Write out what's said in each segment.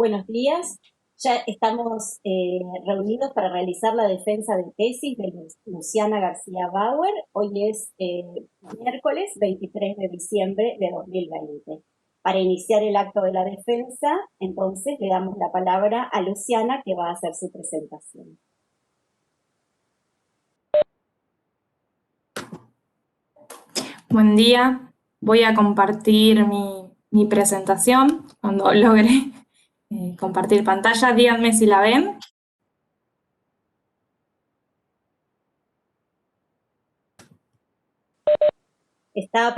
Buenos días. Ya estamos reunidos para realizar la defensa de tesis de Luciana García Bauer. Hoy es miércoles 23 de diciembre de 2020. Para iniciar el acto de la defensa, entonces le damos la palabra a Luciana, que va a hacer su presentación. Buen día. Voy a compartir mi presentación cuando logre compartir pantalla. Díganme si la ven.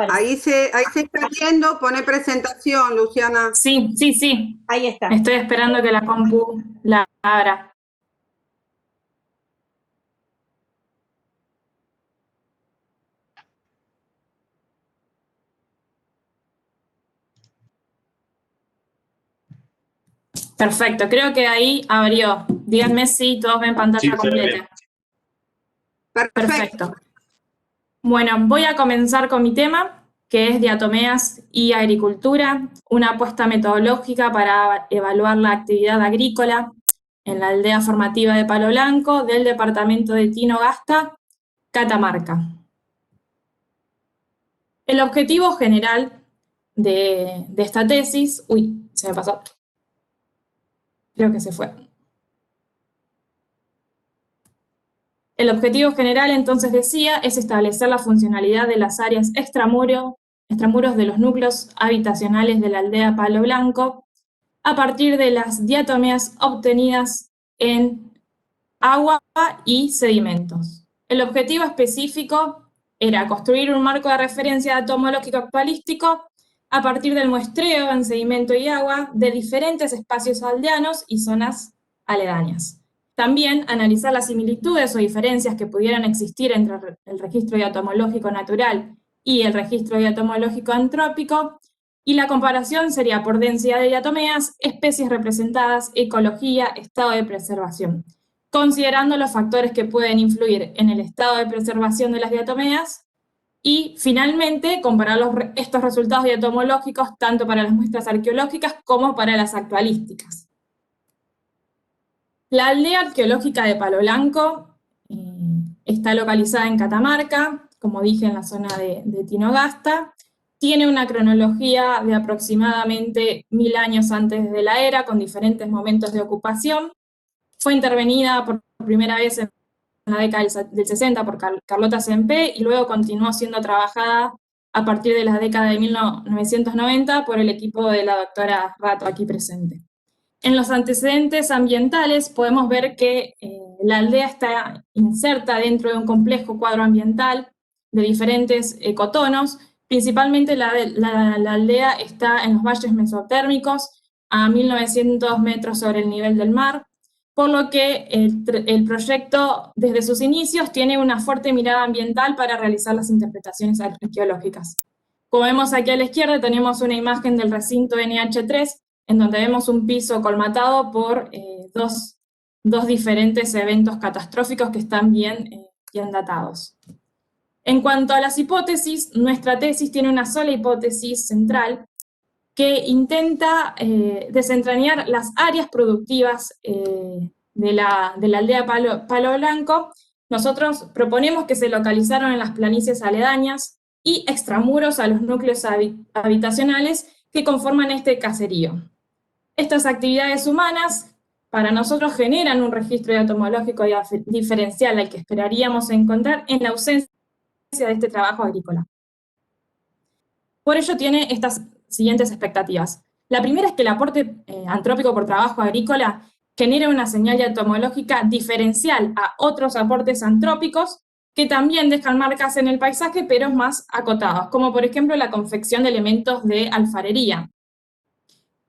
Ahí se está viendo, pone presentación, Luciana. Sí. Ahí está. Estoy esperando que la compu la abra. Perfecto, creo que ahí abrió. Díganme si todos ven pantalla completa. Perfecto. Bueno, voy a comenzar con mi tema, que es diatomeas y agricultura, una apuesta metodológica para evaluar la actividad agrícola en la aldea formativa de Palo Blanco del departamento de Tinogasta, Catamarca. El objetivo general de esta tesis... Uy, se me pasó. Creo que se fue. El objetivo general, entonces decía, es establecer la funcionalidad de las áreas extramuros de los núcleos habitacionales de la aldea Palo Blanco a partir de las diatomeas obtenidas en agua y sedimentos. El objetivo específico era construir un marco de referencia atomológico actualístico a partir del muestreo en sedimento y agua de diferentes espacios aldeanos y zonas aledañas. También analizar las similitudes o diferencias que pudieran existir entre el registro diatomológico natural y el registro diatomológico antrópico, y la comparación sería por densidad de diatomeas, especies representadas, ecología, estado de preservación, considerando los factores que pueden influir en el estado de preservación de las diatomeas, y finalmente comparar estos resultados diatomológicos tanto para las muestras arqueológicas como para las actualísticas. La aldea arqueológica de Palo Blanco está localizada en Catamarca, como dije, en la zona de Tinogasta. Tiene una cronología de aproximadamente 1000 años antes de la era, con diferentes momentos de ocupación. Fue intervenida por primera vez en la década del 60 por Carlota Sempé, y luego continuó siendo trabajada a partir de la década de 1990 por el equipo de la doctora Rato, aquí presente. En los antecedentes ambientales podemos ver que la aldea está inserta dentro de un complejo cuadro ambiental de diferentes ecotonos. Principalmente la aldea está en los valles mesotérmicos a 1900 metros sobre el nivel del mar, por lo que el proyecto desde sus inicios tiene una fuerte mirada ambiental para realizar las interpretaciones arqueológicas. Como vemos aquí a la izquierda tenemos una imagen del recinto NH3, en donde vemos un piso colmatado por dos diferentes eventos catastróficos que están bien datados. En cuanto a las hipótesis, nuestra tesis tiene una sola hipótesis central que intenta desentrañar las áreas productivas de la aldea Palo Blanco. Nosotros proponemos que se localizaron en las planicies aledañas y extramuros a los núcleos habitacionales que conforman este caserío. Estas actividades humanas para nosotros generan un registro diatomológico diferencial al que esperaríamos encontrar en la ausencia de este trabajo agrícola. Por ello tiene estas siguientes expectativas. La primera es que el aporte antrópico por trabajo agrícola genera una señal diatomológica diferencial a otros aportes antrópicos que también dejan marcas en el paisaje, pero más acotadas, como por ejemplo la confección de elementos de alfarería.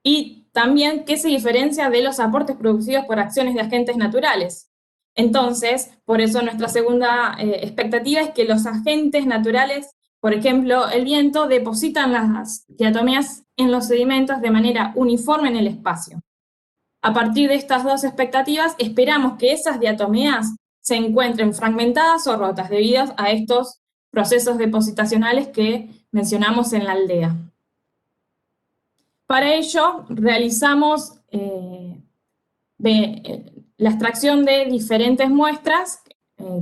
Y también que se diferencia de los aportes producidos por acciones de agentes naturales. Entonces, por eso nuestra segunda expectativa es que los agentes naturales, por ejemplo el viento, depositan las diatomeas en los sedimentos de manera uniforme en el espacio. A partir de estas dos expectativas, esperamos que esas diatomeas se encuentren fragmentadas o rotas debido a estos procesos depositacionales que mencionamos en la aldea. Para ello, realizamos la extracción de diferentes muestras,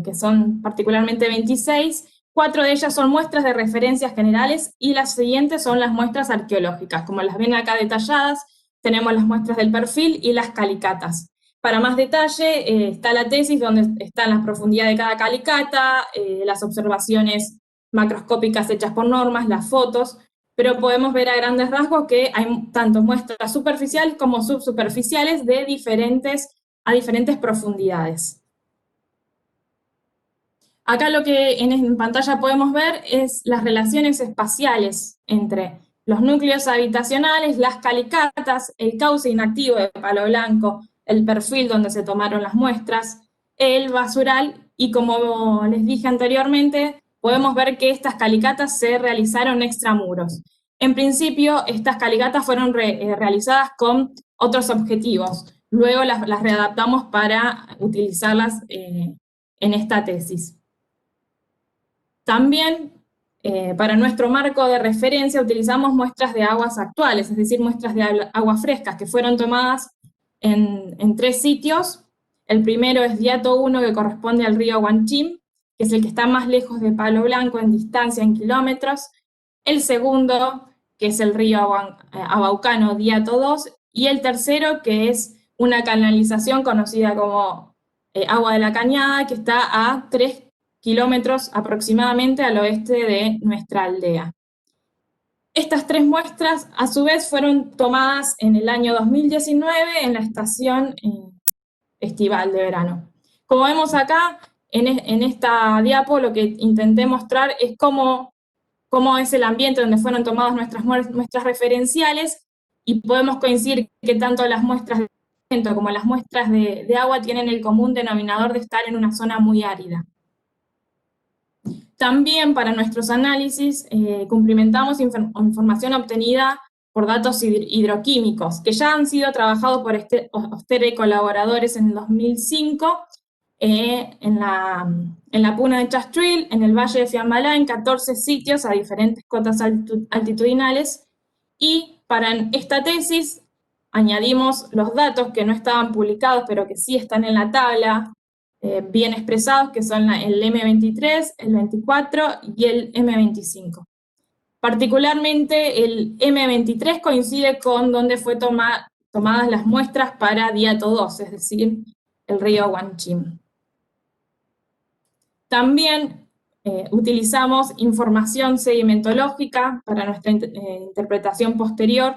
que son particularmente 26, 4 de ellas son muestras de referencias generales y las siguientes son las muestras arqueológicas. Como las ven acá detalladas, tenemos las muestras del perfil y las calicatas. Para más detalle está la tesis donde están las profundidades de cada calicata, las observaciones macroscópicas hechas por normas, las fotos, pero podemos ver a grandes rasgos que hay tanto muestras superficiales como subsuperficiales a diferentes profundidades. Acá lo que en pantalla podemos ver es las relaciones espaciales entre los núcleos habitacionales, las calicatas, el cauce inactivo de Palo Blanco, el perfil donde se tomaron las muestras, el basural, y como les dije anteriormente, podemos ver que estas calicatas se realizaron extramuros. En principio, estas calicatas fueron realizadas con otros objetivos. Luego las readaptamos para utilizarlas en esta tesis. También, para nuestro marco de referencia, utilizamos muestras de aguas actuales, es decir, muestras de aguas frescas, que fueron tomadas en 3 sitios. El primero es Diato 1, que corresponde al río Huanchín, que es el que está más lejos de Palo Blanco en distancia, en kilómetros. El segundo, que es el río Abaucano, Diato 2. Y el tercero, que es una canalización conocida como Agua de la Cañada, que está a 3 kilómetros aproximadamente al oeste de nuestra aldea. Estas 3 muestras, a su vez, fueron tomadas en el año 2019 en la estación estival de verano. Como vemos acá, en esta diapo, lo que intenté mostrar es cómo es el ambiente donde fueron tomadas nuestras muestras referenciales, y podemos coincidir que tanto las muestras de viento como las muestras de agua tienen el común denominador de estar en una zona muy árida. También para nuestros análisis cumplimentamos información obtenida por datos hidroquímicos, que ya han sido trabajados por Ostera y colaboradores en el 2005, en la Puna de Chastril, en el Valle de Fiambalá, en 14 sitios a diferentes cotas altitudinales, y para esta tesis añadimos los datos que no estaban publicados, pero que sí están en la tabla, bien expresados, que son el M23, el 24 y el M25. Particularmente el M23 coincide con donde fue tomadas las muestras para Diato 2, es decir, el río Huanchín. También utilizamos información sedimentológica para nuestra interpretación posterior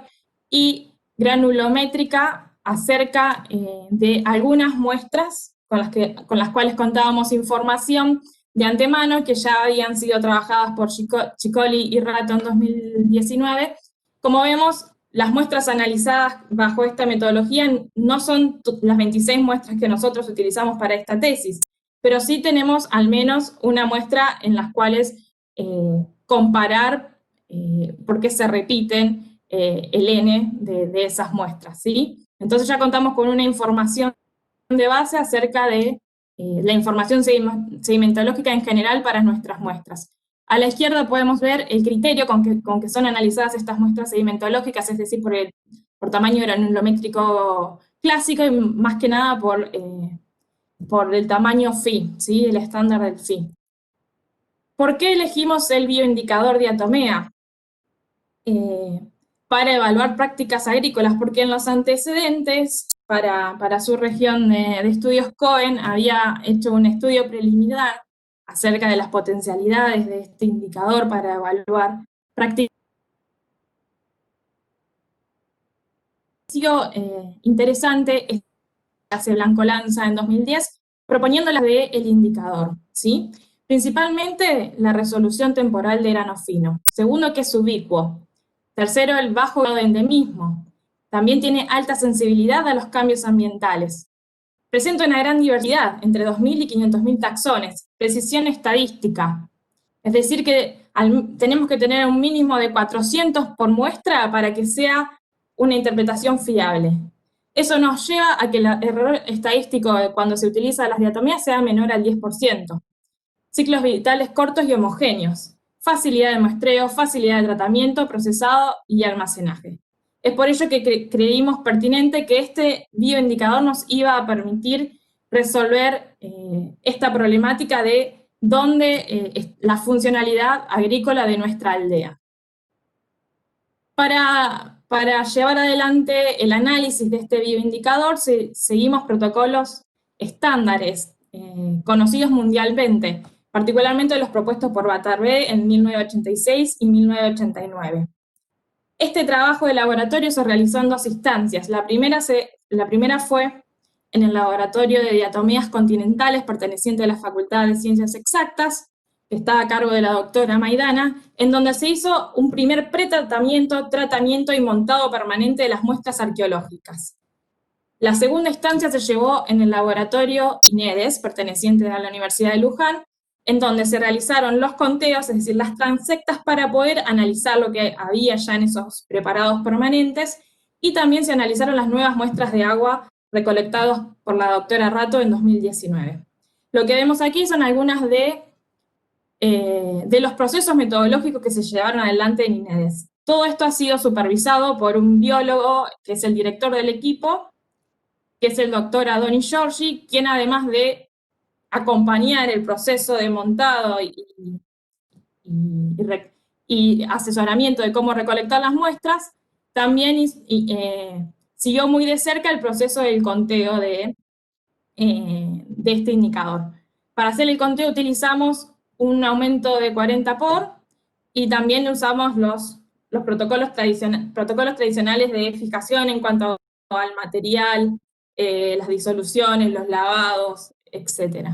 y granulométrica acerca de algunas muestras con las cuales contábamos información de antemano, que ya habían sido trabajadas por Ciccoli y Rato en 2019. Como vemos, las muestras analizadas bajo esta metodología no son las 26 muestras que nosotros utilizamos para esta tesis, pero sí tenemos al menos una muestra en las cuales comparar por qué se repiten el N de esas muestras, ¿sí? Entonces ya contamos con una información de base acerca de la información sedimentológica en general para nuestras muestras. A la izquierda podemos ver el criterio con que son analizadas estas muestras sedimentológicas, es decir, por tamaño granulométrico clásico y más que nada por el tamaño Phi, ¿sí? El estándar del Phi. ¿Por qué elegimos el bioindicador diatomea? Para evaluar prácticas agrícolas, porque en los antecedentes, para su región de estudios Cohen, había hecho un estudio preliminar acerca de las potencialidades de este indicador para evaluar prácticas. Interesante es que hace Blanco Lanza en 2010, proponiéndolas del indicador, ¿sí? Principalmente la resolución temporal de grano fino. Segundo, que es ubicuo. Tercero, el bajo grado de endemismo. También tiene alta sensibilidad a los cambios ambientales. Presenta una gran diversidad, entre 2.000 y 500.000 taxones. Precisión estadística. Es decir, que tenemos que tener un mínimo de 400 por muestra para que sea una interpretación fiable. Eso nos lleva a que el error estadístico cuando se utiliza las diatomías sea menor al 10%. Ciclos vitales cortos y homogéneos. Facilidad de muestreo, facilidad de tratamiento, procesado y almacenaje. Es por ello que creímos pertinente que este bioindicador nos iba a permitir resolver esta problemática de dónde la funcionalidad agrícola de nuestra aldea. Para llevar adelante el análisis de este bioindicador, seguimos protocolos estándares conocidos mundialmente, particularmente los propuestos por Batarbé en 1986 y 1989. Este trabajo de laboratorio se realizó en 2 instancias. La primera fue en el Laboratorio de Diatomeas Continentales perteneciente a la Facultad de Ciencias Exactas, que estaba a cargo de la doctora Maidana, en donde se hizo un primer pretratamiento, tratamiento y montado permanente de las muestras arqueológicas. La segunda instancia se llevó en el laboratorio INEDES, perteneciente a la Universidad de Luján, en donde se realizaron los conteos, es decir, las transectas, para poder analizar lo que había ya en esos preparados permanentes, y también se analizaron las nuevas muestras de agua recolectadas por la doctora Rato en 2019. Lo que vemos aquí son algunas de los procesos metodológicos que se llevaron adelante en INEDES. Todo esto ha sido supervisado por un biólogo, que es el director del equipo, que es el doctor Adonis Giorgi, quien además de acompañar el proceso de montado y asesoramiento de cómo recolectar las muestras, también siguió muy de cerca el proceso del conteo de este indicador. Para hacer el conteo utilizamos un aumento de 40 por, y también usamos los protocolos tradicionales de fijación en cuanto al material, las disoluciones, los lavados, etc.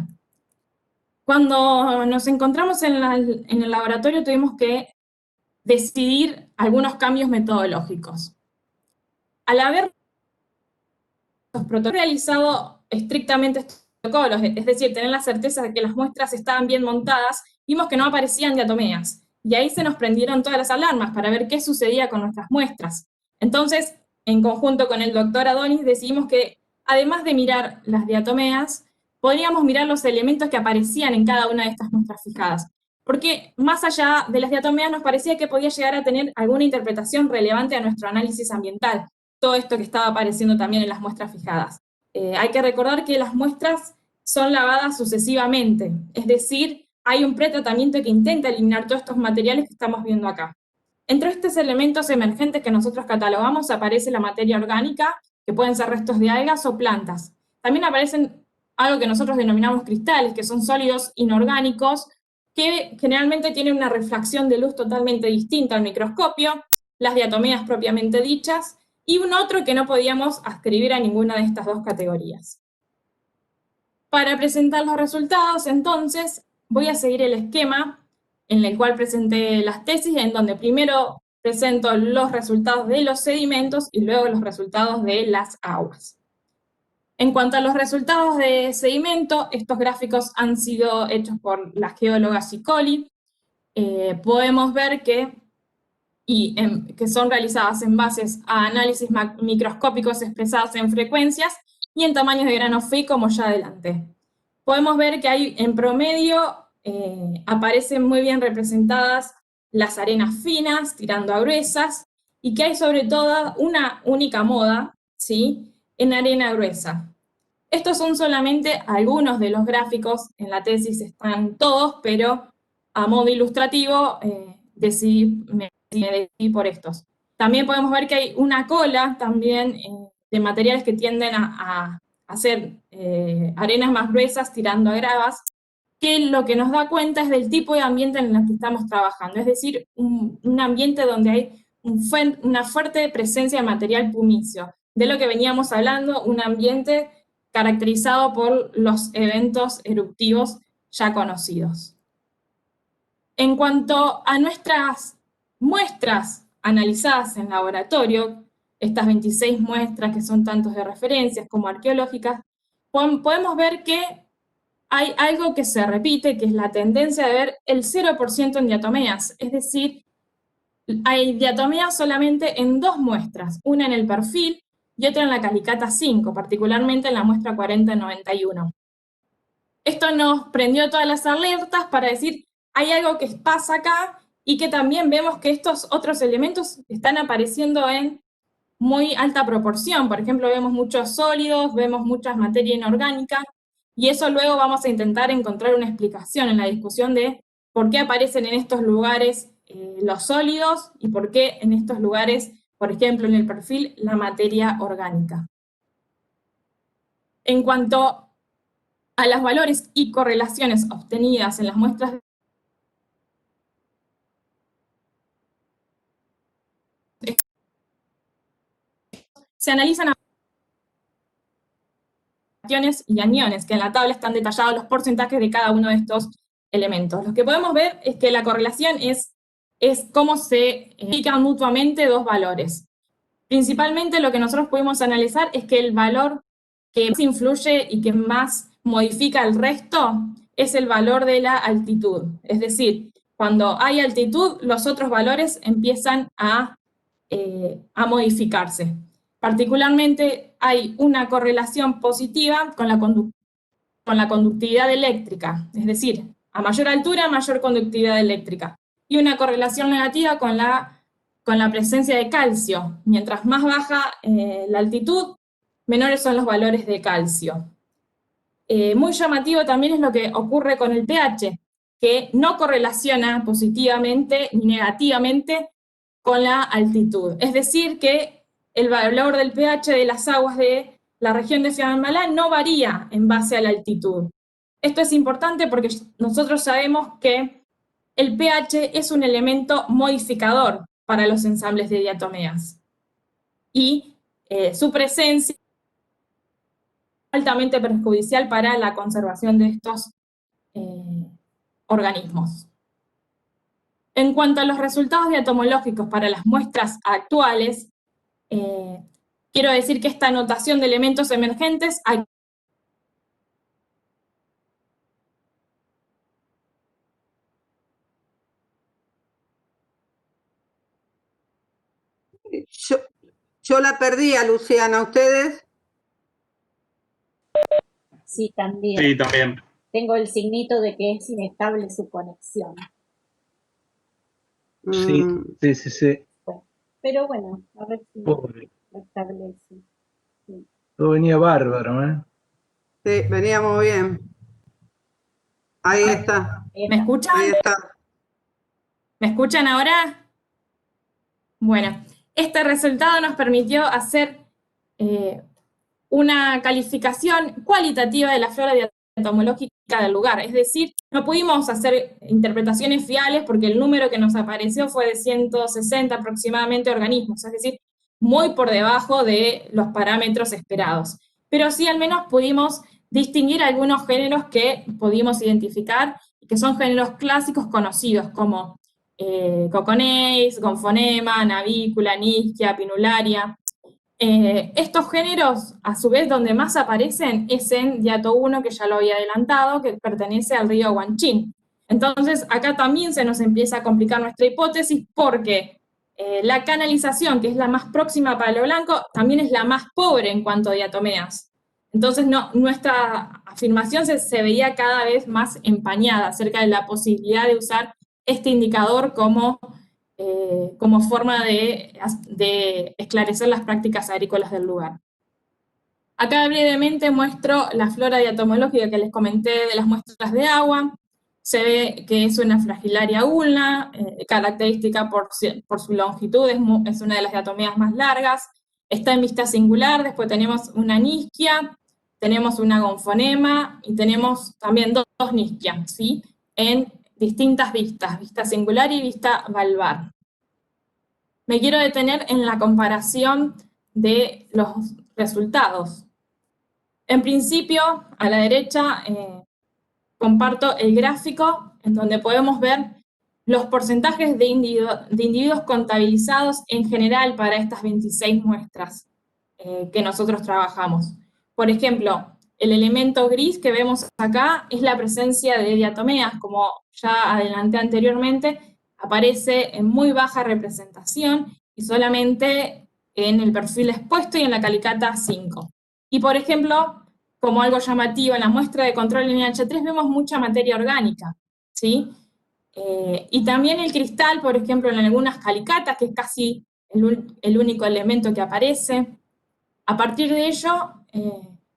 Cuando nos encontramos en el laboratorio tuvimos que decidir algunos cambios metodológicos. Al haber realizado estrictamente estos protocolos, es decir, tener la certeza de que las muestras estaban bien montadas, vimos que no aparecían diatomeas, y ahí se nos prendieron todas las alarmas para ver qué sucedía con nuestras muestras. Entonces, en conjunto con el doctor Adonis, decidimos que, además de mirar las diatomeas, podríamos mirar los elementos que aparecían en cada una de estas muestras fijadas, porque más allá de las diatomeas nos parecía que podía llegar a tener alguna interpretación relevante a nuestro análisis ambiental, todo esto que estaba apareciendo también en las muestras fijadas. Hay que recordar que las muestras son lavadas sucesivamente, es decir, hay un pretratamiento que intenta eliminar todos estos materiales que estamos viendo acá. Entre estos elementos emergentes que nosotros catalogamos aparece la materia orgánica, que pueden ser restos de algas o plantas. También aparecen algo que nosotros denominamos cristales, que son sólidos inorgánicos, que generalmente tienen una refracción de luz totalmente distinta al microscopio, las diatomeas propiamente dichas, y un otro que no podíamos adscribir a ninguna de estas 2 categorías. Para presentar los resultados, entonces, voy a seguir el esquema en el cual presenté las tesis, en donde primero presento los resultados de los sedimentos y luego los resultados de las aguas. En cuanto a los resultados de sedimento, estos gráficos han sido hechos por la geóloga Sicoli. Podemos ver que son realizadas en bases a análisis microscópicos expresados en frecuencias y en tamaños de grano Fi, como ya adelanté. Podemos ver que hay, en promedio, aparecen muy bien representadas las arenas finas, tirando a gruesas, y que hay sobre todo una única moda, ¿sí?, en arena gruesa. Estos son solamente algunos de los gráficos, en la tesis están todos, pero a modo ilustrativo me decidí por estos. También podemos ver que hay una cola también de materiales que tienden a hacer arenas más gruesas tirando a gravas, que lo que nos da cuenta es del tipo de ambiente en el que estamos trabajando, es decir, un ambiente donde hay una fuerte presencia de material pumicio, de lo que veníamos hablando, un ambiente caracterizado por los eventos eruptivos ya conocidos. En cuanto a nuestras muestras analizadas en laboratorio, estas 26 muestras que son tanto de referencias como arqueológicas, podemos ver que hay algo que se repite, que es la tendencia de ver el 0% en diatomeas, es decir, hay diatomeas solamente en 2 muestras, una en el perfil y otra en la calicata 5, particularmente en la muestra 4091. Esto nos prendió todas las alertas para decir, hay algo que pasa acá, y que también vemos que estos otros elementos están apareciendo en muy alta proporción. Por ejemplo, vemos muchos sólidos, vemos muchas materia inorgánica, y eso luego vamos a intentar encontrar una explicación en la discusión de por qué aparecen en estos lugares los sólidos y por qué en estos lugares, por ejemplo, en el perfil, la materia orgánica. En cuanto a los valores y correlaciones obtenidas en las muestras se analizan cationes y aniones, que en la tabla están detallados los porcentajes de cada uno de estos elementos. Lo que podemos ver es que la correlación es cómo se indican mutuamente dos valores. Principalmente lo que nosotros pudimos analizar es que el valor que más influye y que más modifica el resto es el valor de la altitud. Es decir, cuando hay altitud, los otros valores empiezan a modificarse. Particularmente hay una correlación positiva con la conductividad eléctrica, es decir, a mayor altura, mayor conductividad eléctrica, y una correlación negativa con la presencia de calcio. Mientras más baja la altitud, menores son los valores de calcio. Muy llamativo también es lo que ocurre con el pH, que no correlaciona positivamente ni negativamente con la altitud. Es decir, que el valor del pH de las aguas de la región de Fiambalá no varía en base a la altitud. Esto es importante porque nosotros sabemos que el pH es un elemento modificador para los ensambles de diatomeas. Y su presencia es altamente perjudicial para la conservación de estos organismos. En cuanto a los resultados diatomológicos para las muestras actuales, quiero decir que esta anotación de elementos emergentes hay Yo la perdí a Luciana, ¿ustedes? Sí, también. Sí, también. Tengo el signito de que es inestable su conexión. Sí, sí, sí, sí. Bueno, pero bueno, a ver si Pobre. lo establece. Sí. Todo venía bárbaro, ¿eh? Sí, veníamos bien. Ahí está. ¿Me escuchan? Ahí está. ¿Me escuchan ahora? Bueno, este resultado nos permitió hacer una calificación cualitativa de la flora diatomológica del lugar. Es decir, no pudimos hacer interpretaciones fiables porque el número que nos apareció fue de 160 aproximadamente organismos, es decir, muy por debajo de los parámetros esperados. Pero sí al menos pudimos distinguir algunos géneros que pudimos identificar, que son géneros clásicos conocidos como Coconeis, Gonfonema, Navícula, Nischia, Pinularia. Estos géneros, a su vez, donde más aparecen es en Diato 1, que ya lo había adelantado, que pertenece al río Guanchín. Entonces, acá también se nos empieza a complicar nuestra hipótesis porque la canalización, que es la más próxima a Palo Blanco, también es la más pobre en cuanto a diatomeas. Entonces, nuestra afirmación se veía cada vez más empañada acerca de la posibilidad de usar este indicador como forma de esclarecer las prácticas agrícolas del lugar. Acá brevemente muestro la flora diatomológica que les comenté de las muestras de agua. Se ve que es una flagilaria ulna, característica por su longitud, es una de las diatomeas más largas. Está en vista singular, después tenemos una nischia, tenemos una gonfonema y tenemos también dos nisquias, ¿sí? En distintas vistas, vista singular y vista valvar. Me quiero detener en la comparación de los resultados. En principio, a la derecha, comparto el gráfico en donde podemos ver los porcentajes de individuos contabilizados en general para estas 26 muestras que nosotros trabajamos. Por ejemplo, el elemento gris que vemos acá es la presencia de diatomeas, como ya adelanté anteriormente, aparece en muy baja representación y solamente en el perfil expuesto y en la calicata 5. Y por ejemplo, como algo llamativo, en la muestra de control en NH3 vemos mucha materia orgánica, ¿sí? Y también el cristal, por ejemplo, en algunas calicatas, que es casi el único elemento que aparece. A partir de ello,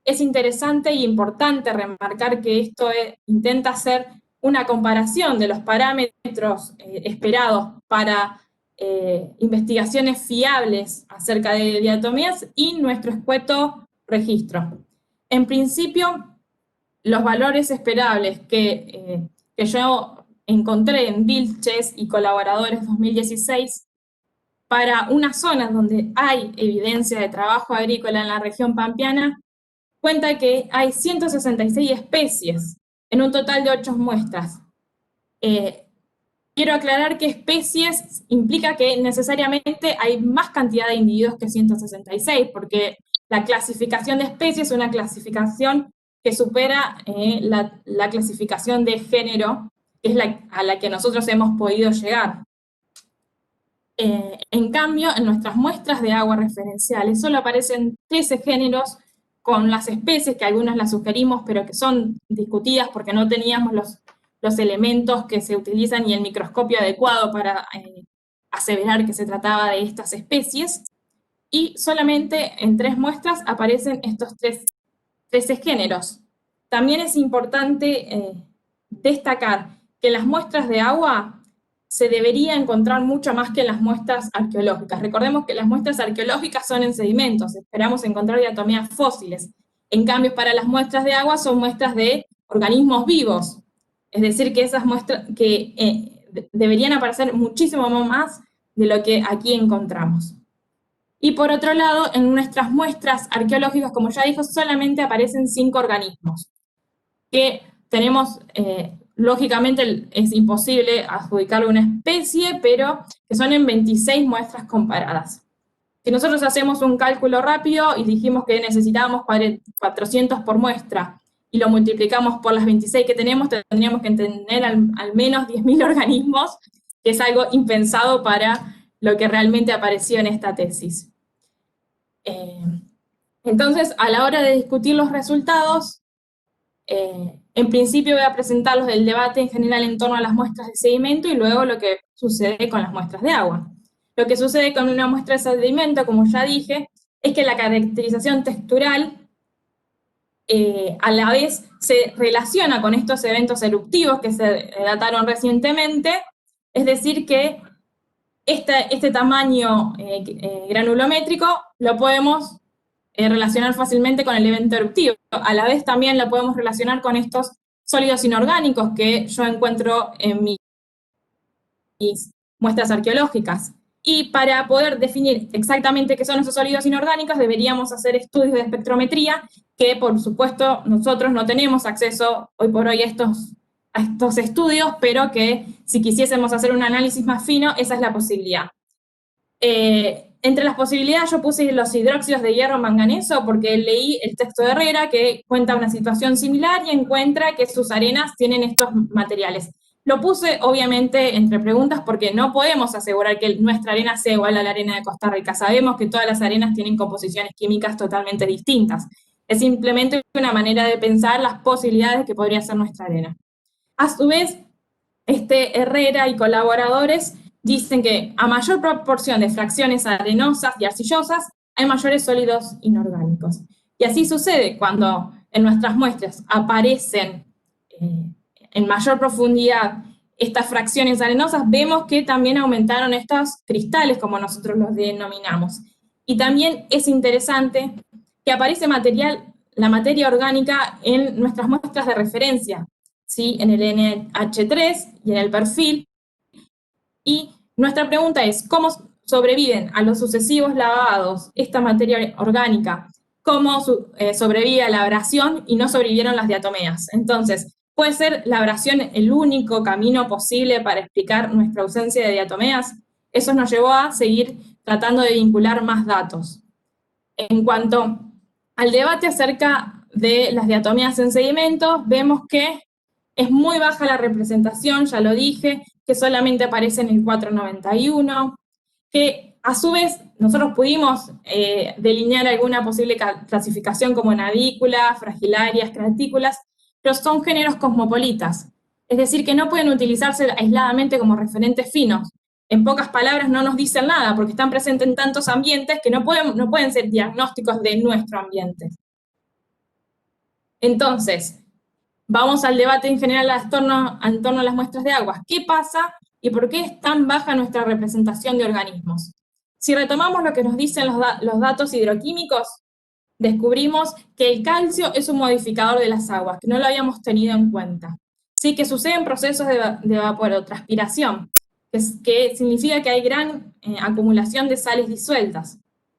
es interesante e importante remarcar que esto intenta hacer una comparación de los parámetros esperados para investigaciones fiables acerca de diatomías y nuestro escueto registro. En principio, los valores esperables que yo encontré en Vilches y colaboradores 2016 para unas zonas donde hay evidencia de trabajo agrícola en la región pampeana, cuenta que hay 166 especies en un total de 8 muestras. Quiero aclarar que especies implica que necesariamente hay más cantidad de individuos que 166, porque la clasificación de especies es una clasificación que supera la clasificación de género, que es a la que nosotros hemos podido llegar. En cambio, en nuestras muestras de agua referenciales solo aparecen 13 géneros con las especies, que algunas las sugerimos, pero que son discutidas porque no teníamos los elementos que se utilizan y el microscopio adecuado para aseverar que se trataba de estas especies, y solamente en 3 muestras aparecen estos 13 géneros. También es importante destacar que en las muestras de agua se debería encontrar mucho más que en las muestras arqueológicas. Recordemos que las muestras arqueológicas son en sedimentos, esperamos encontrar diatomías fósiles. En cambio, para las muestras de agua son muestras de organismos vivos. Es decir, que esas muestras deberían aparecer muchísimo más de lo que aquí encontramos. Y por otro lado, en nuestras muestras arqueológicas, como ya dijo, solamente aparecen 5 organismos, que tenemos, lógicamente es imposible adjudicarle una especie, pero que son en 26 muestras comparadas. Si nosotros hacemos un cálculo rápido y dijimos que necesitábamos 400 por muestra, y lo multiplicamos por las 26 que tenemos, tendríamos que tener al menos 10.000 organismos, que es algo impensado para lo que realmente apareció en esta tesis. Entonces, a la hora de discutir los resultados, en principio voy a presentarlos del debate en general en torno a las muestras de sedimento y luego lo que sucede con las muestras de agua. Lo que sucede con una muestra de sedimento, como ya dije, es que la caracterización textural a la vez se relaciona con estos eventos eruptivos que se dataron recientemente, es decir que este tamaño granulométrico lo podemos relacionar fácilmente con el evento eruptivo. A la vez también lo podemos relacionar con estos sólidos inorgánicos que yo encuentro en mis muestras arqueológicas. Y para poder definir exactamente qué son esos sólidos inorgánicos, deberíamos hacer estudios de espectrometría, que por supuesto nosotros no tenemos acceso hoy por hoy a estos estudios, pero que si quisiésemos hacer un análisis más fino, esa es la posibilidad. Entre las posibilidades yo puse los hidróxidos de hierro manganeso porque leí el texto de Herrera que cuenta una situación similar y encuentra que sus arenas tienen estos materiales. Lo puse obviamente entre preguntas porque no podemos asegurar que nuestra arena sea igual a la arena de Costa Rica. Sabemos que todas las arenas tienen composiciones químicas totalmente distintas. Es simplemente una manera de pensar las posibilidades que podría ser nuestra arena. A su vez, Herrera y colaboradores dicen que a mayor proporción de fracciones arenosas y arcillosas, hay mayores sólidos inorgánicos. Y así sucede cuando en nuestras muestras aparecen en mayor profundidad estas fracciones arenosas, vemos que también aumentaron estos cristales, como nosotros los denominamos. Y también es interesante que aparece la materia orgánica en nuestras muestras de referencia, ¿sí? En el NH3 y en el perfil. Y nuestra pregunta es, ¿cómo sobreviven a los sucesivos lavados esta materia orgánica? ¿Cómo sobrevive a la abrasión y no sobrevivieron las diatomeas? Entonces, ¿puede ser la abrasión el único camino posible para explicar nuestra ausencia de diatomeas? Eso nos llevó a seguir tratando de vincular más datos. En cuanto al debate acerca de las diatomeas en sedimentos, vemos que es muy baja la representación, ya lo dije, que solamente aparece en el 491, que a su vez nosotros pudimos delinear alguna posible clasificación como navícula, fragilarias, cratículas, pero son géneros cosmopolitas, es decir, que no pueden utilizarse aisladamente como referentes finos. en pocas palabras no nos dicen nada, porque están presentes en tantos ambientes que no pueden ser diagnósticos de nuestro ambiente. Entonces, vamos al debate en general en torno a las muestras de aguas. ¿Qué pasa y por qué es tan baja nuestra representación de organismos? Si retomamos lo que nos dicen los datos hidroquímicos, descubrimos que el calcio es un modificador de las aguas, que no lo habíamos tenido en cuenta. Sí, que suceden procesos de evapotranspiración, que significa que hay gran acumulación de sales disueltas.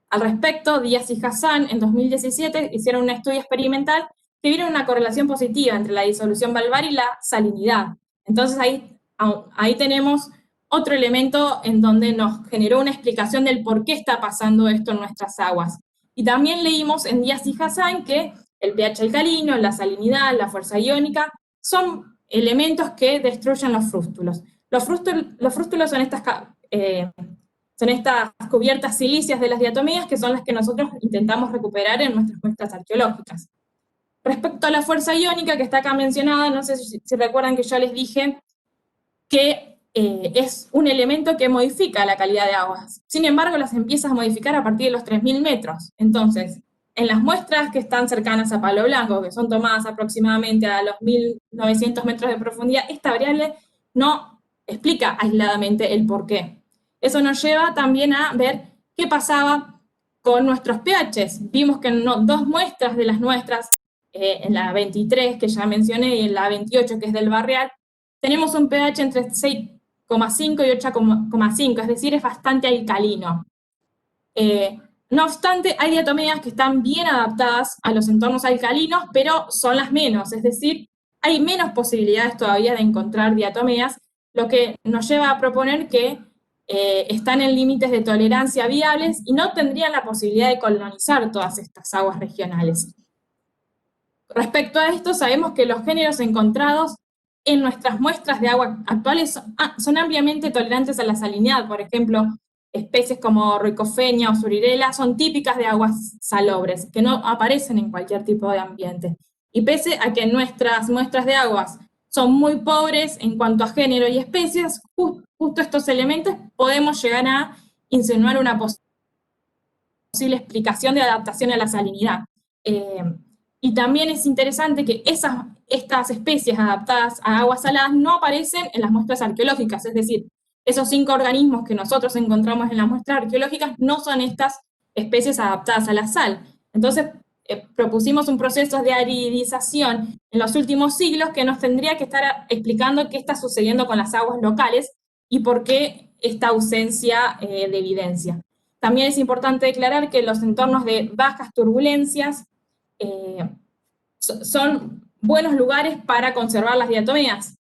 Al respecto, Díaz y Hassan en 2017 hicieron un estudio experimental que vieron una correlación positiva entre la disolución valvar y la salinidad. Entonces ahí tenemos otro elemento en donde nos generó una explicación del por qué está pasando esto en nuestras aguas. Y también leímos en Díaz y Hassan que el pH alcalino, la salinidad, la fuerza iónica, son elementos que destruyen los frústulos. Los frústulos son estas cubiertas silíceas de las diatomeas, que son las que nosotros intentamos recuperar en nuestras muestras arqueológicas. Respecto a la fuerza iónica que está acá mencionada, no sé si recuerdan que yo les dije que es un elemento que modifica la calidad de aguas. Sin embargo, las empieza a modificar a partir de los 3.000 metros. Entonces, en las muestras que están cercanas a Palo Blanco, que son tomadas aproximadamente a los 1.900 metros de profundidad, esta variable no explica aisladamente el porqué. Eso nos lleva también a ver qué pasaba con nuestros pHs. Vimos que en dos muestras de las nuestras, en la 23 que ya mencioné y en la 28 que es del barrial, tenemos un pH entre 6,5 y 8,5, es decir, es bastante alcalino. No obstante, hay diatomeas que están bien adaptadas a los entornos alcalinos, pero son las menos, es decir, hay menos posibilidades todavía de encontrar diatomeas, lo que nos lleva a proponer que están en límites de tolerancia viables y no tendrían la posibilidad de colonizar todas estas aguas regionales. Respecto a esto, sabemos que los géneros encontrados en nuestras muestras de agua actuales son ampliamente tolerantes a la salinidad. Por ejemplo, especies como Ricofenia o Surirela son típicas de aguas salobres, que no aparecen en cualquier tipo de ambiente. Y pese a que nuestras muestras de aguas son muy pobres en cuanto a género y especies, justo estos elementos podemos llegar a insinuar una posible explicación de adaptación a la salinidad. Y también es interesante que estas especies adaptadas a aguas saladas no aparecen en las muestras arqueológicas, es decir, esos 5 organismos que nosotros encontramos en las muestras arqueológicas no son estas especies adaptadas a la sal. Entonces, propusimos un proceso de aridización en los últimos siglos que nos tendría que estar explicando qué está sucediendo con las aguas locales y por qué esta ausencia de evidencia. También es importante declarar que los entornos de bajas turbulencias son buenos lugares para conservar las diatomeas,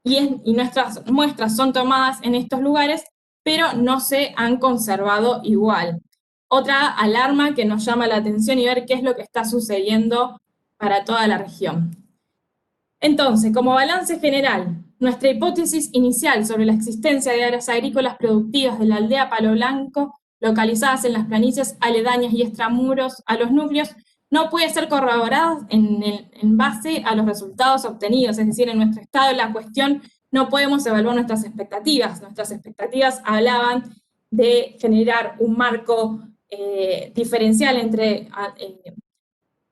y nuestras muestras son tomadas en estos lugares, pero no se han conservado igual. Otra alarma que nos llama la atención y ver qué es lo que está sucediendo para toda la región. Entonces, como balance general, nuestra hipótesis inicial sobre la existencia de áreas agrícolas productivas de la aldea Palo Blanco, localizadas en las planicies aledañas y extramuros a los núcleos, no puede ser corroborada en base a los resultados obtenidos, es decir, en nuestro estado de la cuestión no podemos evaluar nuestras expectativas. Nuestras expectativas hablaban de generar un marco diferencial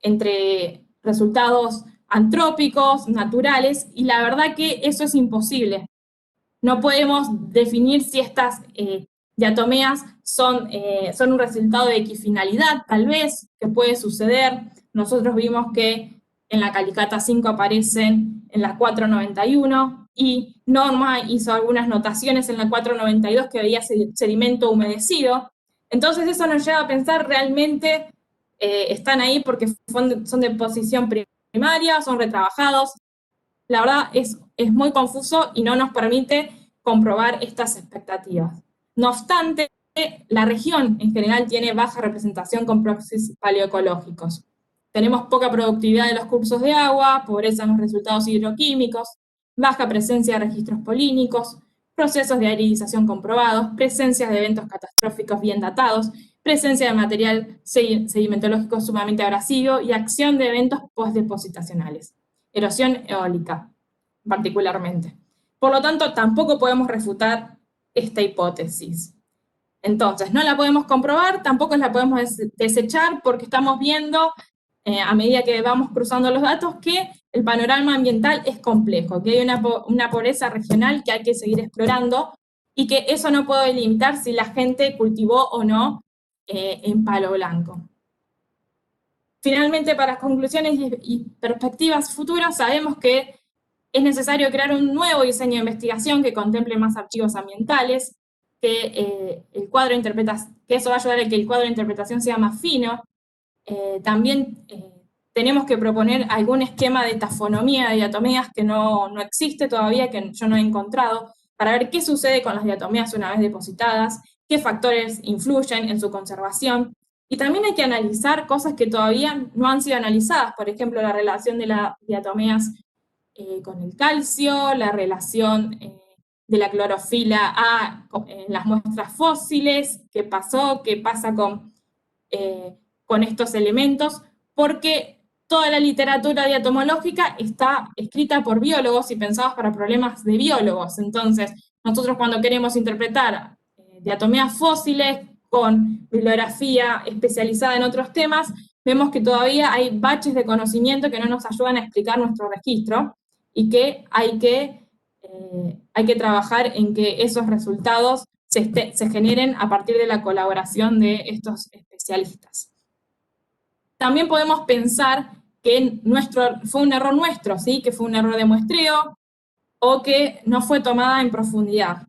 entre resultados antrópicos, naturales, y la verdad que eso es imposible. No podemos definir si estas diatomeas son un resultado de equifinalidad, tal vez, que puede suceder. Nosotros vimos que en la Calicata 5 aparecen en la 491, y Norma hizo algunas notaciones en la 492 que veía sedimento humedecido. Entonces eso nos lleva a pensar, realmente están ahí porque son de posición primaria, son retrabajados. La verdad es muy confuso y no nos permite comprobar estas expectativas. No obstante, la región en general tiene baja representación con proxies paleoecológicos. Tenemos poca productividad de los cursos de agua, pobreza en los resultados hidroquímicos, baja presencia de registros polínicos, procesos de aridización comprobados, presencia de eventos catastróficos bien datados, presencia de material sedimentológico sumamente abrasivo y acción de eventos postdepositacionales. Erosión eólica, particularmente. Por lo tanto, tampoco podemos refutar esta hipótesis. Entonces, no la podemos comprobar, tampoco la podemos desechar, porque estamos viendo, a medida que vamos cruzando los datos, que el panorama ambiental es complejo, que hay una pobreza regional que hay que seguir explorando, y que eso no puede limitar si la gente cultivó o no en palo blanco. Finalmente, para conclusiones y perspectivas futuras, sabemos que es necesario crear un nuevo diseño de investigación que contemple más archivos ambientales, que eso va a ayudar a que el cuadro de interpretación sea más fino. También tenemos que proponer algún esquema de tafonomía de diatomeas que no existe todavía, que yo no he encontrado, para ver qué sucede con las diatomeas una vez depositadas, qué factores influyen en su conservación. Y también hay que analizar cosas que todavía no han sido analizadas, por ejemplo, la relación de las diatomeas con el calcio, la relación de la clorofila en las muestras fósiles, qué pasa con estos elementos, porque toda la literatura diatomológica está escrita por biólogos y pensados para problemas de biólogos. Entonces, nosotros cuando queremos interpretar diatomeas fósiles con bibliografía especializada en otros temas, vemos que todavía hay baches de conocimiento que no nos ayudan a explicar nuestro registro, y que hay que trabajar en que esos resultados se generen a partir de la colaboración de estos especialistas. También podemos pensar que fue un error nuestro, ¿sí? Que fue un error de muestreo, o que no fue tomada en profundidad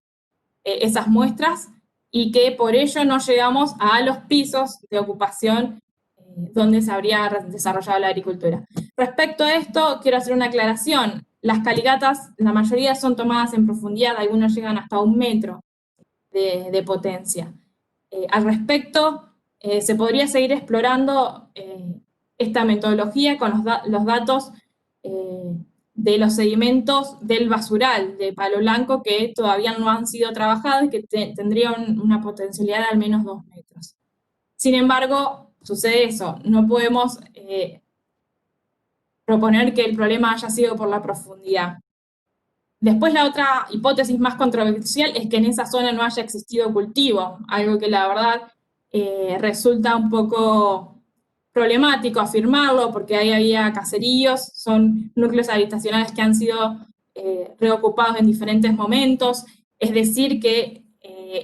esas muestras, y que por ello no llegamos a los pisos de ocupación donde se habría desarrollado la agricultura. Respecto a esto, quiero hacer una aclaración. Las caligatas, la mayoría son tomadas en profundidad, algunos llegan hasta 1 metro de potencia. Al respecto, se podría seguir explorando esta metodología con los datos de los sedimentos del basural de palo blanco, que todavía no han sido trabajados y que tendrían una potencialidad de al menos 2 metros. Sin embargo, sucede eso, no podemos proponer que el problema haya sido por la profundidad. Después, la otra hipótesis más controversial es que en esa zona no haya existido cultivo, algo que la verdad resulta un poco problemático afirmarlo, porque ahí había caseríos, son núcleos habitacionales que han sido reocupados en diferentes momentos, es decir que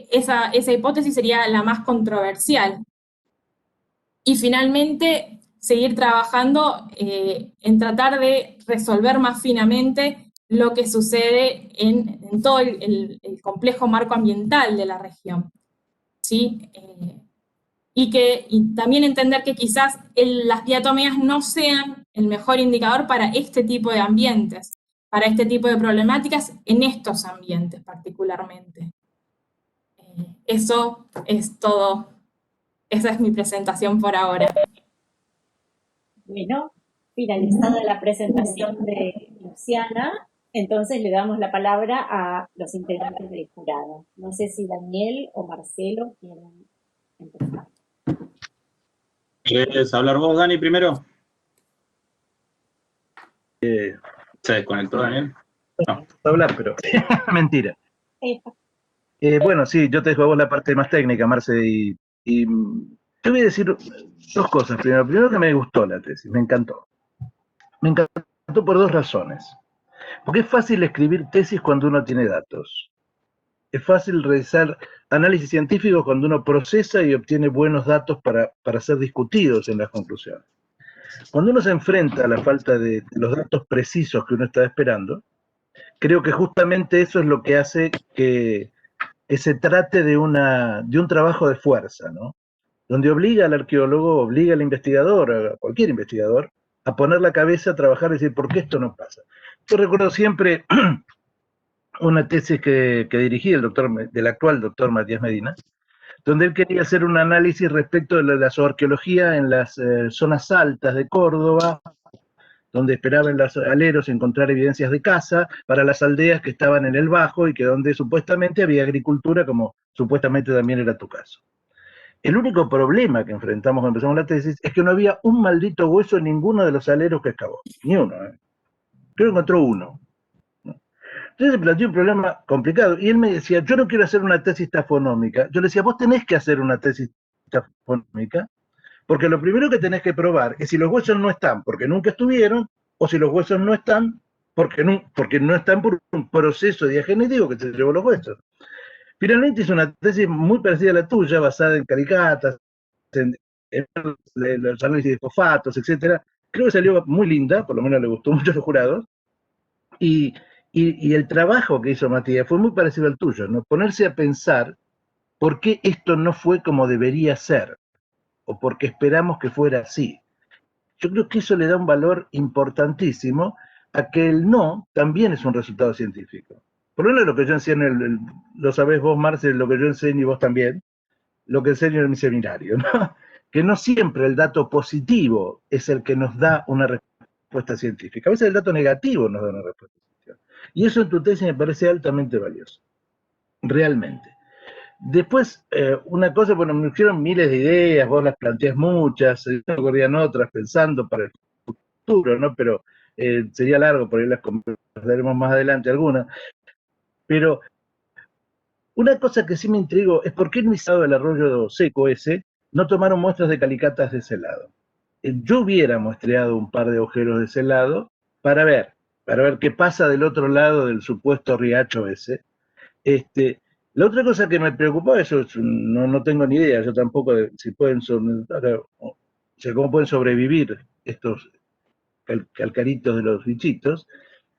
esa hipótesis sería la más controversial. Y finalmente, seguir trabajando en tratar de resolver más finamente lo que sucede en todo el complejo marco ambiental de la región, ¿sí? Y también entender que quizás las diatomeas no sean el mejor indicador para este tipo de ambientes, para este tipo de problemáticas en estos ambientes particularmente. Eso es todo. Esa es mi presentación por ahora. Bueno, finalizada la presentación de Luciana, entonces le damos la palabra a los integrantes del jurado. No sé si Daniel o Marcelo quieren empezar. ¿Quieres hablar vos, Dani, primero? ¿Se desconectó, Daniel? No, hablar, pero mentira. Bueno, sí, yo te dejo a vos la parte más técnica, Marce, y te voy a decir 2 cosas. Primero que me gustó la tesis, me encantó. Me encantó por 2 razones. Porque es fácil escribir tesis cuando uno tiene datos. Es fácil realizar análisis científico cuando uno procesa y obtiene buenos datos para ser discutidos en las conclusiones. Cuando uno se enfrenta a la falta de los datos precisos que uno está esperando, creo que justamente eso es lo que hace que se trate de un trabajo de fuerza, ¿no? Donde obliga al arqueólogo, obliga al investigador, a cualquier investigador, a poner la cabeza, a trabajar y decir, ¿por qué esto no pasa? Yo recuerdo siempre una tesis que dirigí del actual doctor Matías Medina, donde él quería hacer un análisis respecto de la zooarqueología en las zonas altas de Córdoba, donde esperaban los aleros encontrar evidencias de caza para las aldeas que estaban en el Bajo y que donde supuestamente había agricultura, como supuestamente también era tu caso. El único problema que enfrentamos cuando empezamos la tesis es que no había un maldito hueso en ninguno de los aleros que excavó, ni uno, Creo que encontró uno. Entonces se planteó un problema complicado. Y él me decía, yo no quiero hacer una tesis tafonómica. Yo le decía, vos tenés que hacer una tesis tafonómica, porque lo primero que tenés que probar es si los huesos no están porque nunca estuvieron, o si los huesos no están porque no están por un proceso diagenético que se llevó los huesos. Finalmente hizo una tesis muy parecida a la tuya, basada en caricatas, en los análisis de fosfatos, etcétera. Creo que salió muy linda, por lo menos le gustó mucho a los jurados, y el trabajo que hizo Matías fue muy parecido al tuyo, ¿no? Ponerse a pensar por qué esto no fue como debería ser, o porque esperamos que fuera así. Yo creo que eso le da un valor importantísimo a que el no también es un resultado científico. Por lo menos lo que yo enseño, lo sabés vos, Marcel, lo que yo enseño y vos también, lo que enseño en mi seminario, ¿no? Que no siempre el dato positivo es el que nos da una respuesta científica. A veces el dato negativo nos da una respuesta científica. Y eso en tu tesis me parece altamente valioso, realmente. Después, una cosa, bueno, me hicieron miles de ideas, vos las planteás muchas, me ocurrían otras pensando para el futuro, ¿no? Pero sería largo, por ahí las conversaremos más adelante algunas. Pero una cosa que sí me intrigó es por qué en mi estado del arroyo seco ese no tomaron muestras de calicatas de ese lado. Yo hubiera muestreado un par de agujeros de ese lado para ver qué pasa del otro lado del supuesto riacho ese. La otra cosa que me preocupó, eso no tengo ni idea, yo tampoco, si pueden cómo pueden sobrevivir estos calcaritos de los bichitos,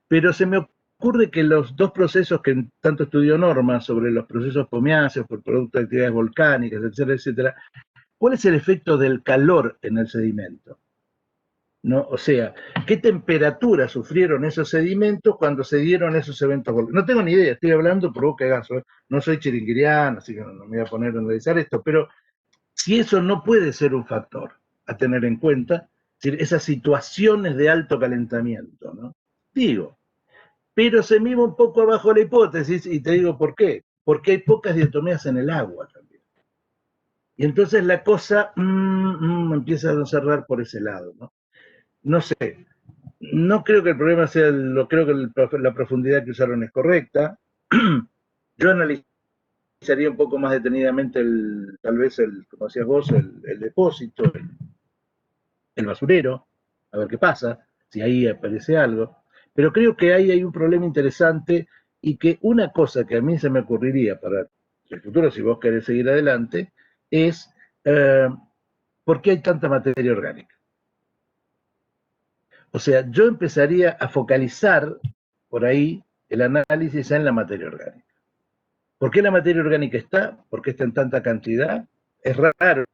pero se me ocurre que los dos procesos que tanto estudió Norma sobre los procesos pomiáceos por producto de actividades volcánicas, etcétera, etcétera, ¿cuál es el efecto del calor en el sedimento? ¿No? O sea, ¿qué temperatura sufrieron esos sedimentos cuando se dieron esos eventos volcánicos? No tengo ni idea, estoy hablando por boca de gaso, no soy chiringuiriano, así que no me voy a poner a analizar esto, pero si eso no puede ser un factor a tener en cuenta, es decir, esas situaciones de alto calentamiento, ¿no? Digo, pero se mide un poco abajo la hipótesis y te digo por qué. Porque hay pocas diatomeas en el agua también. Y entonces la cosa empieza a cerrar por ese lado, ¿no? No sé, no creo que el problema sea, creo que la profundidad que usaron es correcta. Yo analizaría un poco más detenidamente tal vez como decías vos, el depósito, el basurero, a ver qué pasa, si ahí aparece algo. Pero creo que ahí hay un problema interesante y que una cosa que a mí se me ocurriría para el futuro, si vos querés seguir adelante, es ¿por qué hay tanta materia orgánica? O sea, yo empezaría a focalizar por ahí el análisis en la materia orgánica. ¿Por qué la materia orgánica está? ¿Por qué está en tanta cantidad? Es raro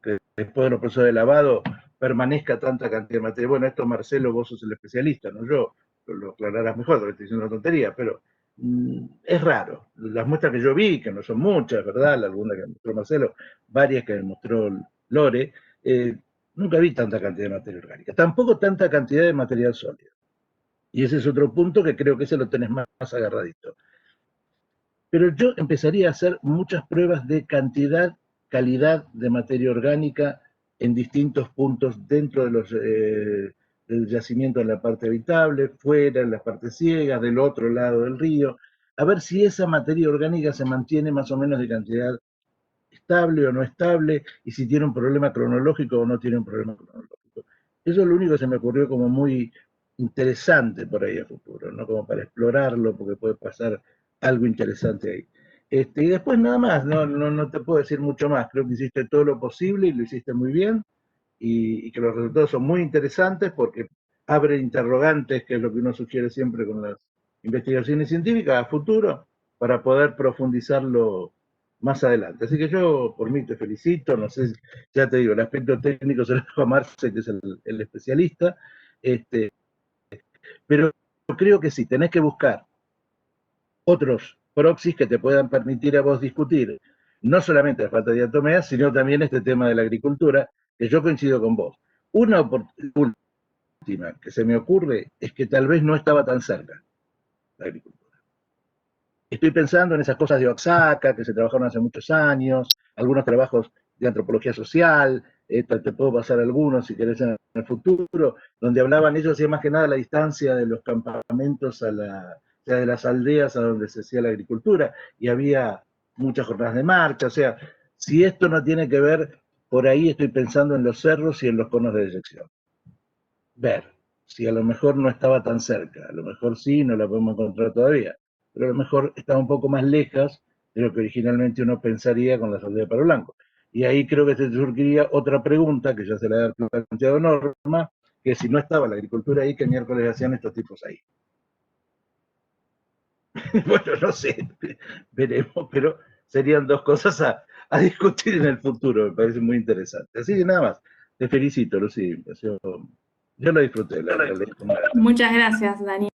que después de los procesos de lavado permanezca tanta cantidad de materia. Bueno, esto Marcelo, vos sos el especialista, no yo, lo aclararás mejor, porque estoy diciendo una tontería, pero es raro. Las muestras que yo vi, que no son muchas, ¿verdad? Algunas que mostró Marcelo, varias que mostró Lore, nunca vi tanta cantidad de materia orgánica. Tampoco tanta cantidad de material sólido. Y ese es otro punto que creo que ese lo tenés más agarradito. Pero yo empezaría a hacer muchas pruebas de cantidad, calidad de materia orgánica en distintos puntos dentro de del yacimiento en la parte habitable, fuera, en las partes ciegas, del otro lado del río, a ver si esa materia orgánica se mantiene más o menos de cantidad estable o no estable, y si tiene un problema cronológico o no tiene un problema cronológico. Eso es lo único que se me ocurrió como muy interesante por ahí a futuro, ¿no? Como para explorarlo, porque puede pasar algo interesante ahí. Y después nada más, no te puedo decir mucho más, creo que hiciste todo lo posible y lo hiciste muy bien, y que los resultados son muy interesantes porque abre interrogantes, que es lo que uno sugiere siempre con las investigaciones científicas a futuro, para poder profundizarlo más adelante. Así que yo, por mí, te felicito, no sé, ya te digo, el aspecto técnico se lo dejo a Marce, que es el especialista, pero creo que sí, tenés que buscar otros proxies que te puedan permitir a vos discutir no solamente la falta de diatomeas, sino también este tema de la agricultura, que yo coincido con vos. Una última que se me ocurre es que tal vez no estaba tan cerca la agricultura. Estoy pensando en esas cosas de Oaxaca, que se trabajaron hace muchos años, algunos trabajos de antropología social, te puedo pasar algunos si querés en el futuro, donde hablaban ellos, y más que nada la distancia de los campamentos a o sea, de las aldeas a donde se hacía la agricultura, y había muchas jornadas de marcha, o sea, si esto no tiene que ver, por ahí estoy pensando en los cerros y en los conos de deyección. Ver si a lo mejor no estaba tan cerca, a lo mejor sí, no la podemos encontrar todavía, pero a lo mejor estaba un poco más lejos de lo que originalmente uno pensaría con las aldeas de Palo Blanco. Y ahí creo que se surgiría otra pregunta, que ya se la ha planteado Norma, que si no estaba la agricultura ahí, ¿qué miércoles hacían estos tipos ahí? Bueno, no sé, veremos, pero serían dos cosas a discutir en el futuro, me parece muy interesante. Así que nada más, te felicito, Lucy, yo lo disfruté, la verdad. Muchas gracias, Dani.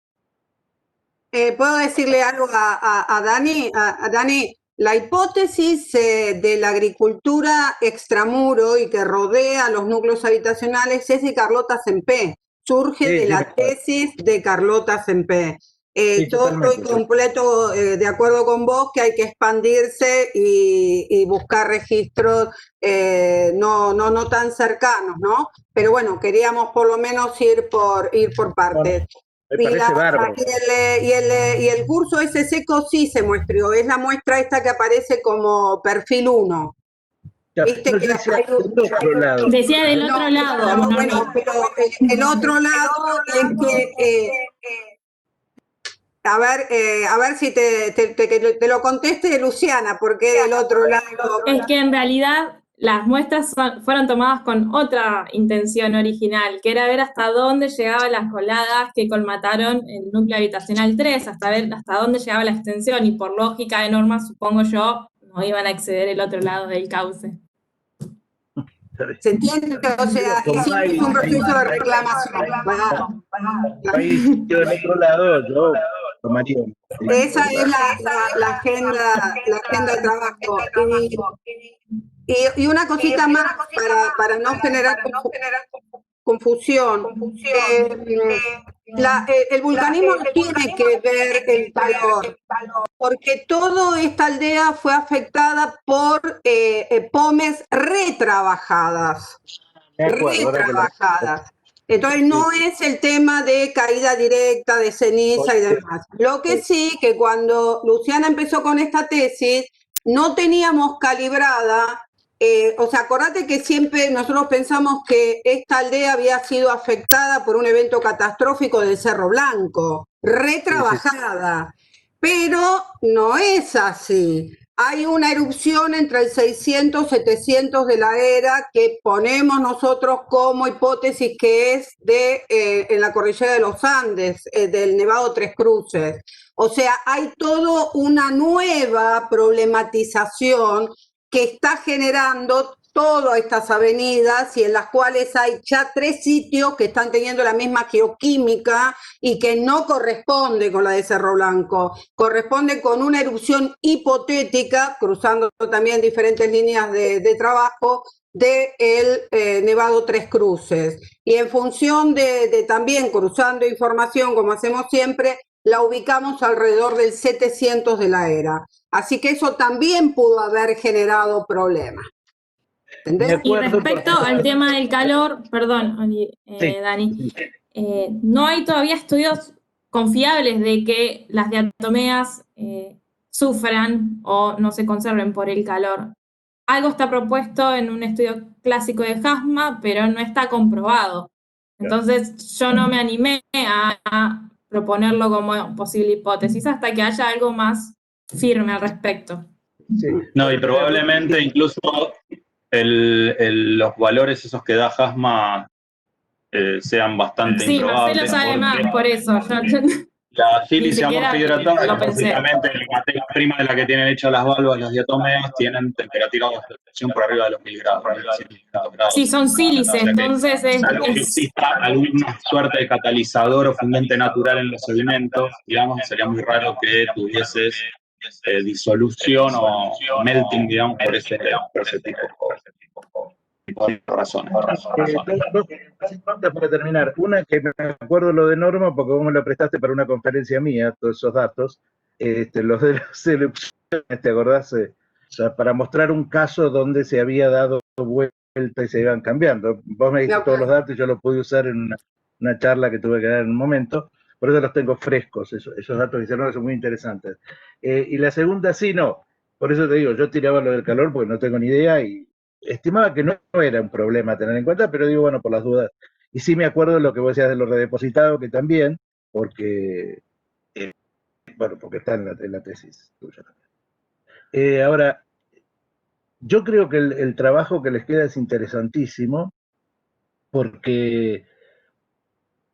¿Puedo decirle algo a Dani? A Dani, la hipótesis de la agricultura extramuro y que rodea los núcleos habitacionales es de Carlota Sempé, surge de la tesis de Carlota Sempé. Estoy completo de acuerdo con vos que hay que expandirse y buscar registros no tan cercanos, ¿no? Pero bueno, queríamos por lo menos ir por partes. Me parece bárbaro. Y el curso ese seco sí se muestrió, es la muestra esta que aparece como perfil 1. ¿Viste no que decía del otro lado? Decía del otro lado. No, bueno, pero el otro lado es que... a ver si te lo conteste Luciana, porque del otro lado... Es que en realidad las muestras fueron tomadas con otra intención original, que era ver hasta dónde llegaban las coladas que colmataron el núcleo habitacional 3, hasta ver hasta dónde llegaba la extensión, y por lógica de norma, supongo yo, no iban a acceder el otro lado del cauce. ¿Se entiende? O sea, hicimos un proceso de reclamación. País, yo del otro lado, yo tomaría. Esa es la agenda de trabajo. Y una cosita más para no generar confusión. El vulcanismo no tiene que ver el calor, porque toda esta aldea fue afectada por pomes retrabajadas. Entonces no es el tema de caída directa, de ceniza y demás. Lo que sí, que cuando Luciana empezó con esta tesis, no teníamos calibrada, o sea, acordate que siempre nosotros pensamos que esta aldea había sido afectada por un evento catastrófico del Cerro Blanco, retrabajada, pero no es así. Hay una erupción entre el 600 y 700 de la era que ponemos nosotros como hipótesis que es en la cordillera de los Andes, del Nevado Tres Cruces. O sea, hay toda una nueva problematización que está generando todas estas avenidas y en las cuales hay ya 3 sitios que están teniendo la misma geoquímica y que no corresponde con la de Cerro Blanco, corresponde con una erupción hipotética, cruzando también diferentes líneas de trabajo, del Nevado Tres Cruces. Y en función de también cruzando información, como hacemos siempre, la ubicamos alrededor del 700 de la era. Así que eso también pudo haber generado problemas. ¿Entendés? Y respecto al tema del calor, perdón, Dani, no hay todavía estudios confiables de que las diatomeas sufran o no se conserven por el calor. Algo está propuesto en un estudio clásico de JASMA, pero no está comprobado. Entonces yo no me animé a proponerlo como posible hipótesis hasta que haya algo más firme al respecto. Sí. No, y probablemente incluso los valores esos que da JASMA sean bastante improbables. Sí, Marcelo sabe más, por eso. La sílice amorfihidratada, básicamente la materia prima de la que tienen hechas las valvas, las diatomeas, tienen temperatura de presión por arriba de los 1000 grados. Sí, son sílices, entonces salvo que exista alguna suerte de catalizador o fundente natural en los sedimentos, digamos, sería muy raro que tuvieses disolución o melting, digamos, por ese tipo de razones. Para terminar, una que me acuerdo lo de Norma, porque vos me lo prestaste para una conferencia mía, todos esos datos, los de las erupciones, ¿te acordás? O sea, para mostrar un caso donde se había dado vuelta y se iban cambiando. Vos me diste todos los datos y yo los pude usar en una charla que tuve que dar en un momento. por eso los tengo frescos, esos datos que hicieron son muy interesantes. Y la segunda, sí, no. Por eso te digo, yo tiraba lo del calor porque no tengo ni idea y estimaba que no era un problema a tener en cuenta, pero digo, bueno, por las dudas. Y sí me acuerdo de lo que vos decías de los redepositados, que también, porque, bueno, porque está en la tesis tuya también. Ahora, yo creo que el trabajo que les queda es interesantísimo, porque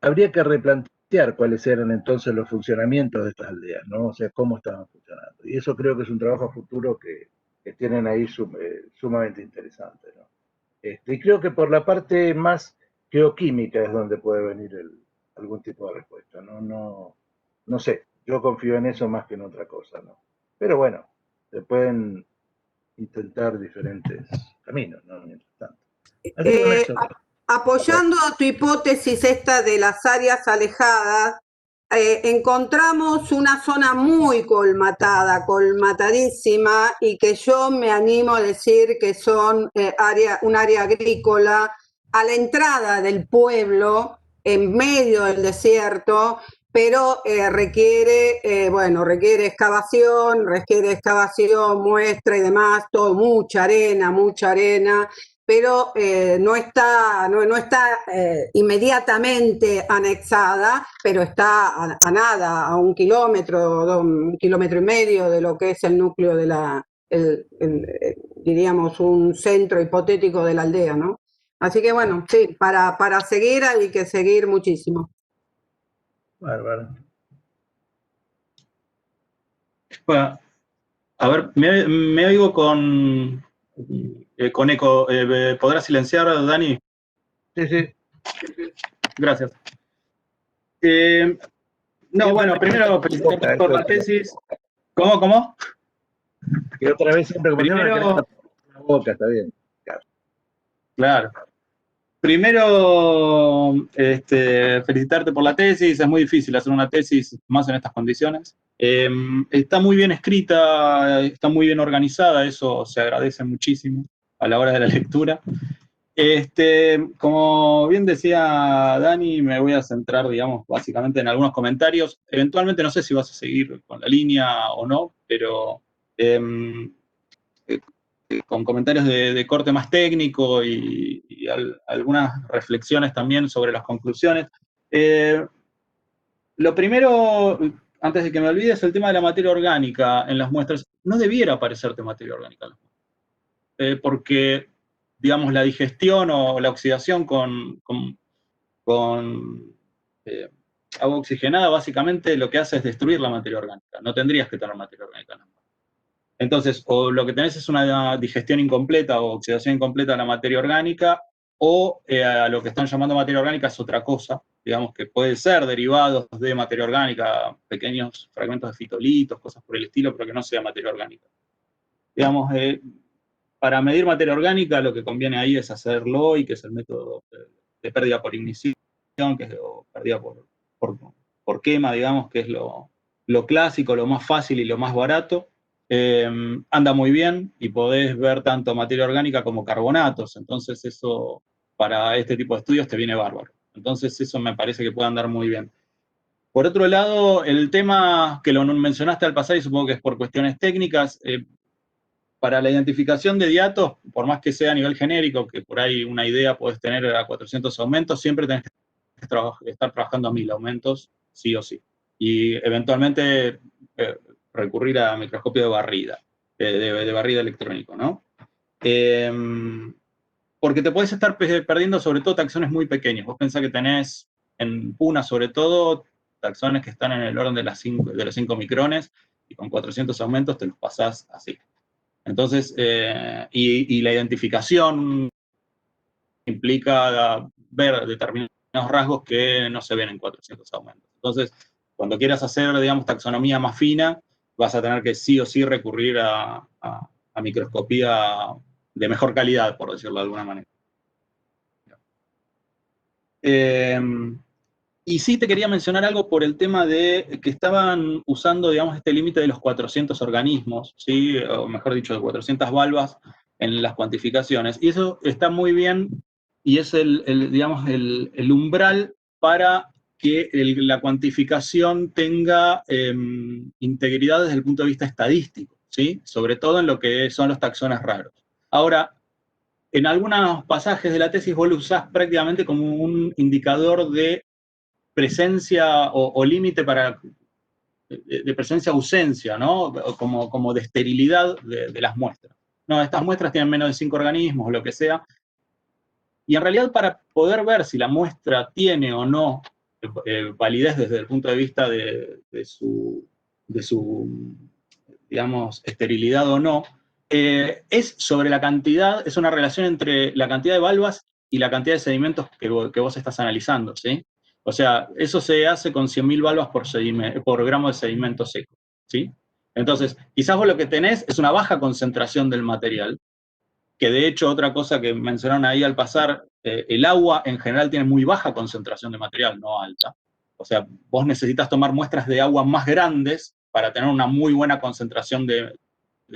habría que replantear cuáles eran entonces los funcionamientos de estas aldeas, ¿no? O sea, cómo estaban funcionando. Y eso creo que es un trabajo a futuro que tienen ahí sumamente interesante, ¿no? Y creo que por la parte más geoquímica es donde puede venir algún tipo de respuesta, ¿no? No sé, yo confío en eso más que en otra cosa, ¿no? Pero bueno, se pueden intentar diferentes caminos, ¿no? Mientras tanto. Así que con eso. Apoyando tu hipótesis esta de las áreas alejadas, encontramos una zona muy colmatadísima, y que yo me animo a decir que son un área agrícola a la entrada del pueblo, en medio del desierto, pero requiere excavación, muestra y demás, todo, mucha arena, pero no está inmediatamente anexada, pero está a nada, a 1 kilómetro, 1,5 kilómetros de lo que es el núcleo de diríamos, un centro hipotético de la aldea, ¿no? Así que bueno, sí, para seguir hay que seguir muchísimo. Bárbaro. Bueno, a ver, me oigo con eco. ¿Podrás silenciar, Dani? Sí. Gracias. No, bueno, primero felicitarte por la tesis. ¿Cómo? Que otra vez siempre como primero, la boca, está bien. Claro. Primero, felicitarte por la tesis. Es muy difícil hacer una tesis más en estas condiciones. Está muy bien escrita, está muy bien organizada, eso se agradece muchísimo a la hora de la lectura. Como bien decía Dani, me voy a centrar, digamos, básicamente en algunos comentarios. Eventualmente no sé si vas a seguir con la línea o no, pero con comentarios de corte más técnico y algunas reflexiones también sobre las conclusiones. Lo primero, antes de que me olvide, es el tema de la materia orgánica en las muestras. No debiera aparecerte materia orgánica en las muestras, porque, digamos, la digestión o la oxidación con agua oxigenada básicamente lo que hace es destruir la materia orgánica. No tendrías que tener materia orgánica en las muestras. Entonces, o lo que tenés es una digestión incompleta o oxidación incompleta de la materia orgánica, o a lo que están llamando materia orgánica es otra cosa, digamos que puede ser derivados de materia orgánica, pequeños fragmentos de fitolitos, cosas por el estilo, pero que no sea materia orgánica. Digamos, para medir materia orgánica lo que conviene ahí es hacerlo, y que es el método de pérdida por ignición, que es pérdida por quema, digamos, que es lo clásico, lo más fácil y lo más barato. Anda muy bien y podés ver tanto materia orgánica como carbonatos, entonces eso para este tipo de estudios te viene bárbaro. Entonces eso me parece que puede andar muy bien. Por otro lado, el tema que lo mencionaste al pasar, y supongo que es por cuestiones técnicas, para la identificación de diatos, por más que sea a nivel genérico, que por ahí una idea podés tener a 400 aumentos, siempre tenés que estar trabajando a 1000 aumentos, sí o sí. Y eventualmente recurrir a microscopio de barrida, de barrida electrónico, ¿no? Porque te puedes estar perdiendo sobre todo taxones muy pequeños. Vos pensás que tenés en Puna sobre todo taxones que están en el orden de los 5 micrones, y con 400 aumentos te los pasás así. Entonces, y la identificación implica ver determinados rasgos que no se ven en 400 aumentos. Entonces, cuando quieras hacer, digamos, taxonomía más fina, vas a tener que sí o sí recurrir a microscopía de mejor calidad, por decirlo de alguna manera. Y sí te quería mencionar algo por el tema de que estaban usando, digamos, este límite de los 400 organismos, ¿sí? O mejor dicho, de 400 valvas en las cuantificaciones. Y eso está muy bien, y es digamos, el umbral para que la cuantificación tenga integridad desde el punto de vista estadístico, ¿sí? Sobre todo en lo que son los taxones raros. Ahora, en algunos pasajes de la tesis vos lo usás prácticamente como un indicador de presencia o límite de presencia-ausencia, ¿no? Como de esterilidad de las muestras. No, estas muestras tienen menos de 5 organismos o lo que sea. Y en realidad, para poder ver si la muestra tiene o no validez desde el punto de vista de su, digamos, esterilidad o no, es sobre la cantidad, es una relación entre la cantidad de valvas y la cantidad de sedimentos que vos estás analizando, ¿sí? O sea, eso se hace con 100.000 valvas por gramo de sedimento seco, ¿sí? Entonces, quizás vos lo que tenés es una baja concentración del material, que de hecho, otra cosa que mencionaron ahí al pasar, el agua en general tiene muy baja concentración de material, no alta. O sea, vos necesitas tomar muestras de agua más grandes para tener una muy buena concentración de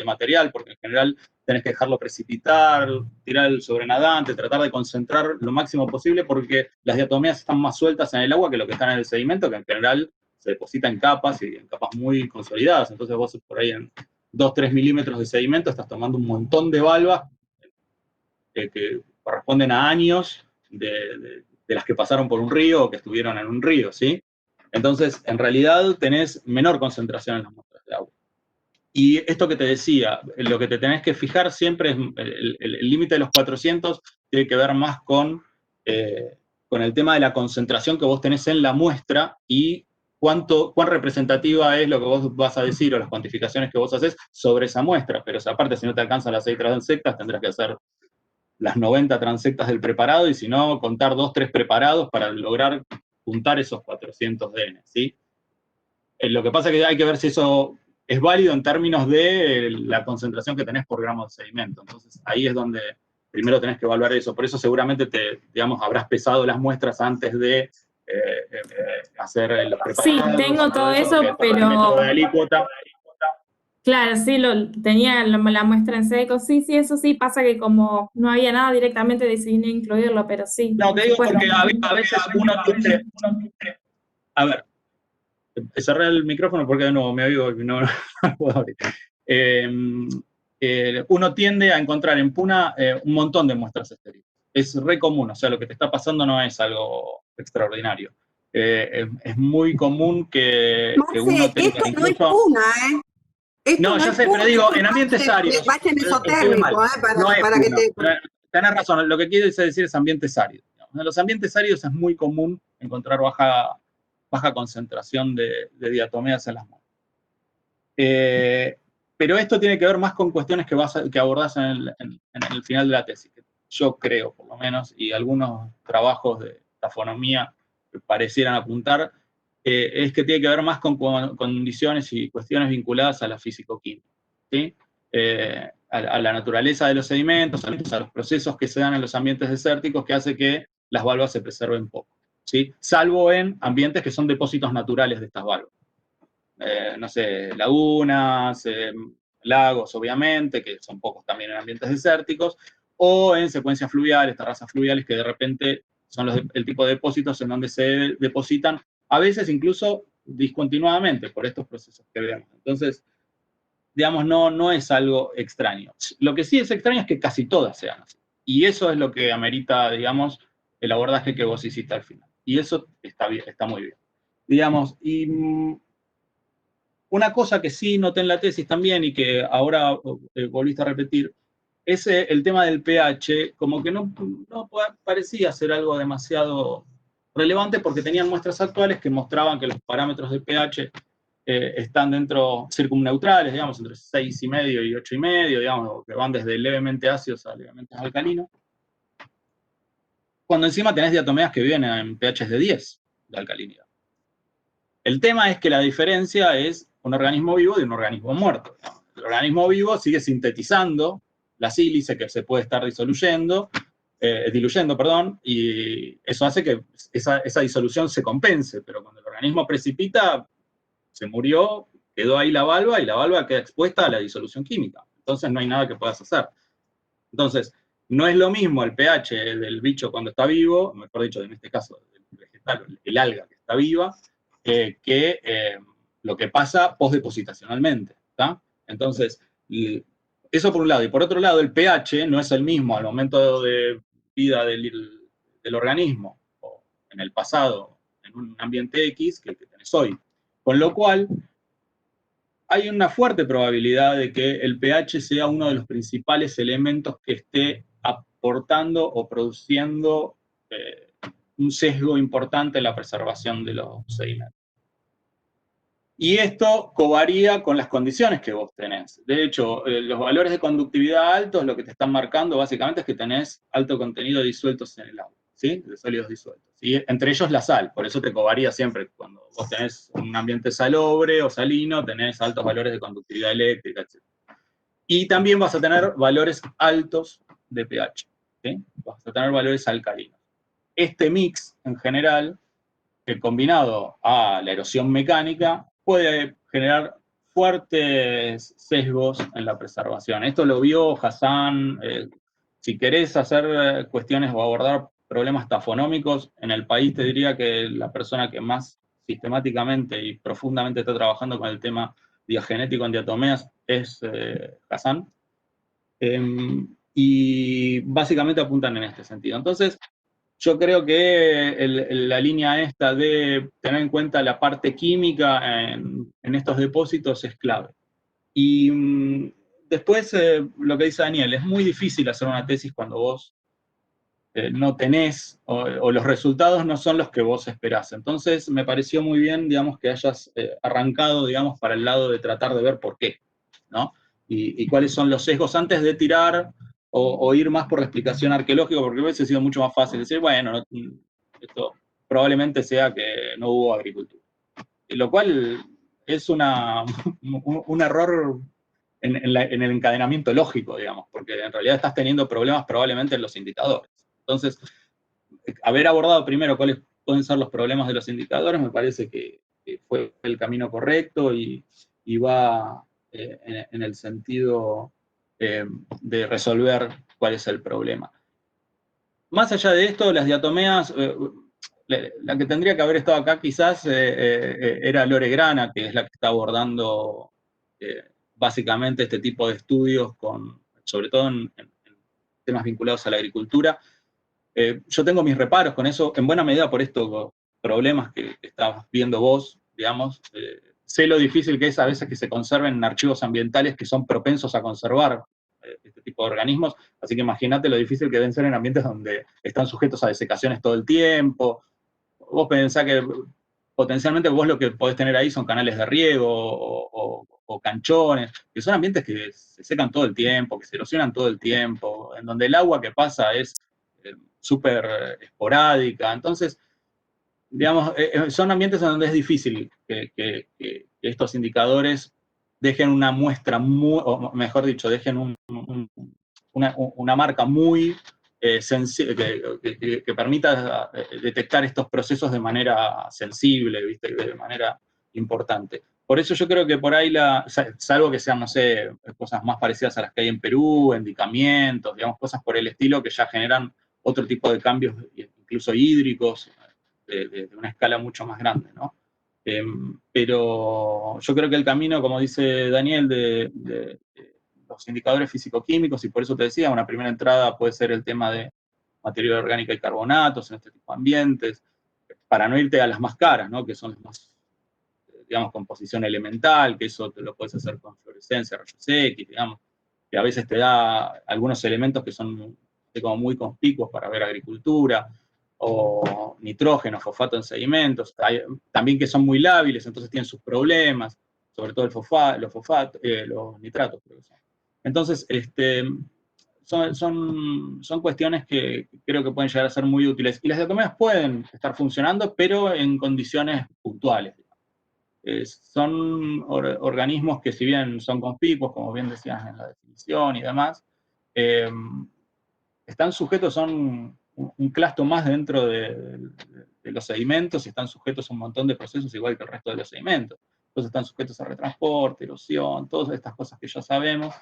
material, porque en general tenés que dejarlo precipitar, tirar el sobrenadante, tratar de concentrar lo máximo posible, porque las diatomeas están más sueltas en el agua que lo que están en el sedimento, que en general se deposita en capas, y en capas muy consolidadas. Entonces vos por ahí en 2-3 milímetros de sedimento estás tomando un montón de valvas que corresponden a años de las que pasaron por un río o que estuvieron en un río, ¿sí? Entonces, en realidad tenés menor concentración en las muestras de agua. Y esto que te decía, lo que te tenés que fijar siempre es el límite de los 400, tiene que ver más con el tema de la concentración que vos tenés en la muestra y cuán representativa es lo que vos vas a decir o las cuantificaciones que vos haces sobre esa muestra. Pero aparte, si no te alcanzan las 6 transectas, tendrás que hacer las 90 transectas del preparado, y si no, contar 2-3 preparados para lograr juntar esos 400 DN, ¿sí? Lo que pasa es que hay que ver si eso es válido en términos de la concentración que tenés por gramo de sedimento. Entonces, ahí es donde primero tenés que evaluar eso. Por eso seguramente digamos, habrás pesado las muestras antes de hacer los preparados. Sí, tengo todo eso, pero... De alícuota. Claro, sí, tenía la muestra en seco, sí, eso sí, pasa que como no había nada directamente decidí no incluirlo, pero sí. No, te digo porque a veces uno tiende... A ver, cerré el micrófono porque de nuevo me oigo y no puedo abrir. Uno tiende a encontrar en Puna un montón de muestras estériles. Es re común, o sea, lo que te está pasando no es algo extraordinario. Es muy común que uno tenga esto incluso... no es Puna, ¿eh? No, ya sé, pero digo, en ambientes áridos. Valle mesotérmico, para que te... Tenés razón, lo que quiere decir es ambientes áridos. En los ambientes áridos es muy común encontrar baja concentración de diatomeas en las muestras. Pero esto tiene que ver más con cuestiones que abordás en el final de la tesis, que yo creo, por lo menos, y algunos trabajos de tafonomía que parecieran apuntar, es que tiene que ver más con condiciones y cuestiones vinculadas a la físico-química, ¿sí? A la naturaleza de los sedimentos, a los procesos que se dan en los ambientes desérticos, que hace que las valvas se preserven poco, ¿sí? Salvo en ambientes que son depósitos naturales de estas valvas. No sé, lagunas, lagos, obviamente, que son pocos también en ambientes desérticos, o en secuencias fluviales, terrazas fluviales, que de repente son el tipo de depósitos en donde se depositan, a veces incluso discontinuadamente, por estos procesos que vemos. Entonces, digamos, no es algo extraño. Lo que sí es extraño es que casi todas sean así. Y eso es lo que amerita, digamos, el abordaje que vos hiciste al final. Y eso está bien, está muy bien. Digamos, y una cosa que sí noté en la tesis también y que ahora volviste a repetir, es el tema del pH, como que no parecía ser algo demasiado relevante porque tenían muestras actuales que mostraban que los parámetros de pH están dentro circumneutrales, digamos, entre 6,5 y 8,5, digamos, que van desde levemente ácidos a levemente alcalinos. Cuando encima tenés diatomeas que viven en pHs de 10 de alcalinidad. El tema es que la diferencia es un organismo vivo de un organismo muerto. El organismo vivo sigue sintetizando la sílice que se puede estar diluyendo, y eso hace que esa disolución se compense, pero cuando el organismo precipita, se murió, quedó ahí la valva, y la valva queda expuesta a la disolución química. Entonces no hay nada que puedas hacer. Entonces, no es lo mismo el pH del bicho cuando está vivo, mejor dicho, en este caso, del vegetal está, el alga que está viva, que lo que pasa postdepositacionalmente, ¿está? Entonces, eso por un lado. Y por otro lado, el pH no es el mismo al momento de vida del organismo, o en el pasado, en un ambiente X, que el que tenés hoy. Con lo cual, hay una fuerte probabilidad de que el pH sea uno de los principales elementos que esté aportando o produciendo un sesgo importante en la preservación de los sedimentos. Y esto covaría con las condiciones que vos tenés. De hecho, los valores de conductividad altos lo que te están marcando básicamente es que tenés alto contenido de disueltos en el agua, ¿sí? De sólidos disueltos. Y entre ellos la sal, por eso te covaría siempre. Cuando vos tenés un ambiente salobre o salino, tenés altos valores de conductividad eléctrica, etc. Y también vas a tener valores altos de pH, ¿sí? Vas a tener valores alcalinos. Este mix, en general, combinado a la erosión mecánica, puede generar fuertes sesgos en la preservación. Esto lo vio Hassan. Si querés hacer cuestiones o abordar problemas tafonómicos, en el país te diría que la persona que más sistemáticamente y profundamente está trabajando con el tema diagenético en diatomeas es Hassan. Y básicamente apuntan en este sentido. Entonces, yo creo que la línea esta de tener en cuenta la parte química en estos depósitos es clave. Y después, lo que dice Daniel, es muy difícil hacer una tesis cuando vos no tenés, o los resultados no son los que vos esperás. Entonces, me pareció muy bien, digamos, que hayas arrancado, digamos, para el lado de tratar de ver por qué, ¿no? Y cuáles son los sesgos antes de tirar o ir más por la explicación arqueológica, porque hubiese sido mucho más fácil decir, bueno, esto probablemente sea que no hubo agricultura. Lo cual es un error en el encadenamiento lógico, digamos, porque en realidad estás teniendo problemas probablemente en los indicadores. Entonces, haber abordado primero cuáles pueden ser los problemas de los indicadores me parece que fue el camino correcto y va en el sentido de resolver cuál es el problema. Más allá de esto, las diatomeas, la que tendría que haber estado acá quizás era Lore Grana, que es la que está abordando básicamente este tipo de estudios, sobre todo en temas vinculados a la agricultura. Yo tengo mis reparos con eso, en buena medida por estos problemas que estás viendo vos, digamos. Sé lo difícil que es a veces que se conserven archivos ambientales que son propensos a conservar este tipo de organismos, así que imagínate lo difícil que deben ser en ambientes donde están sujetos a desecaciones todo el tiempo. Vos pensás que potencialmente vos lo que podés tener ahí son canales de riego o canchones, que son ambientes que se secan todo el tiempo, que se erosionan todo el tiempo, en donde el agua que pasa es súper esporádica. Entonces, digamos, son ambientes en donde es difícil que estos indicadores dejen una muestra muy, o mejor dicho, dejen una marca muy sensible, que permita detectar estos procesos de manera sensible, ¿viste? De manera importante. Por eso yo creo que por ahí, salvo que sean, no sé, cosas más parecidas a las que hay en Perú, endicamientos, digamos, cosas por el estilo que ya generan otro tipo de cambios, incluso hídricos, de una escala mucho más grande, ¿no? Pero yo creo que el camino, como dice Daniel, de los indicadores físico-químicos, y por eso te decía, una primera entrada puede ser el tema de materia orgánica y carbonatos en este tipo de ambientes, para no irte a las más caras, ¿no? Que son las más, digamos, composición elemental, que eso te lo puedes hacer con fluorescencia, rayos X, digamos, que a veces te da algunos elementos que son como muy conspicuos para ver agricultura, o nitrógeno, fosfato en sedimentos, también que son muy lábiles, entonces tienen sus problemas, sobre todo los nitratos, creo que son. Entonces, son cuestiones que creo que pueden llegar a ser muy útiles. Y las diatomeas pueden estar funcionando, pero en condiciones puntuales. Son organismos que, si bien son conspicuos, como bien decías en la definición y demás, están sujetos, son un clasto más dentro de los sedimentos y están sujetos a un montón de procesos igual que el resto de los sedimentos. Entonces están sujetos a retransporte, erosión, todas estas cosas que ya sabemos.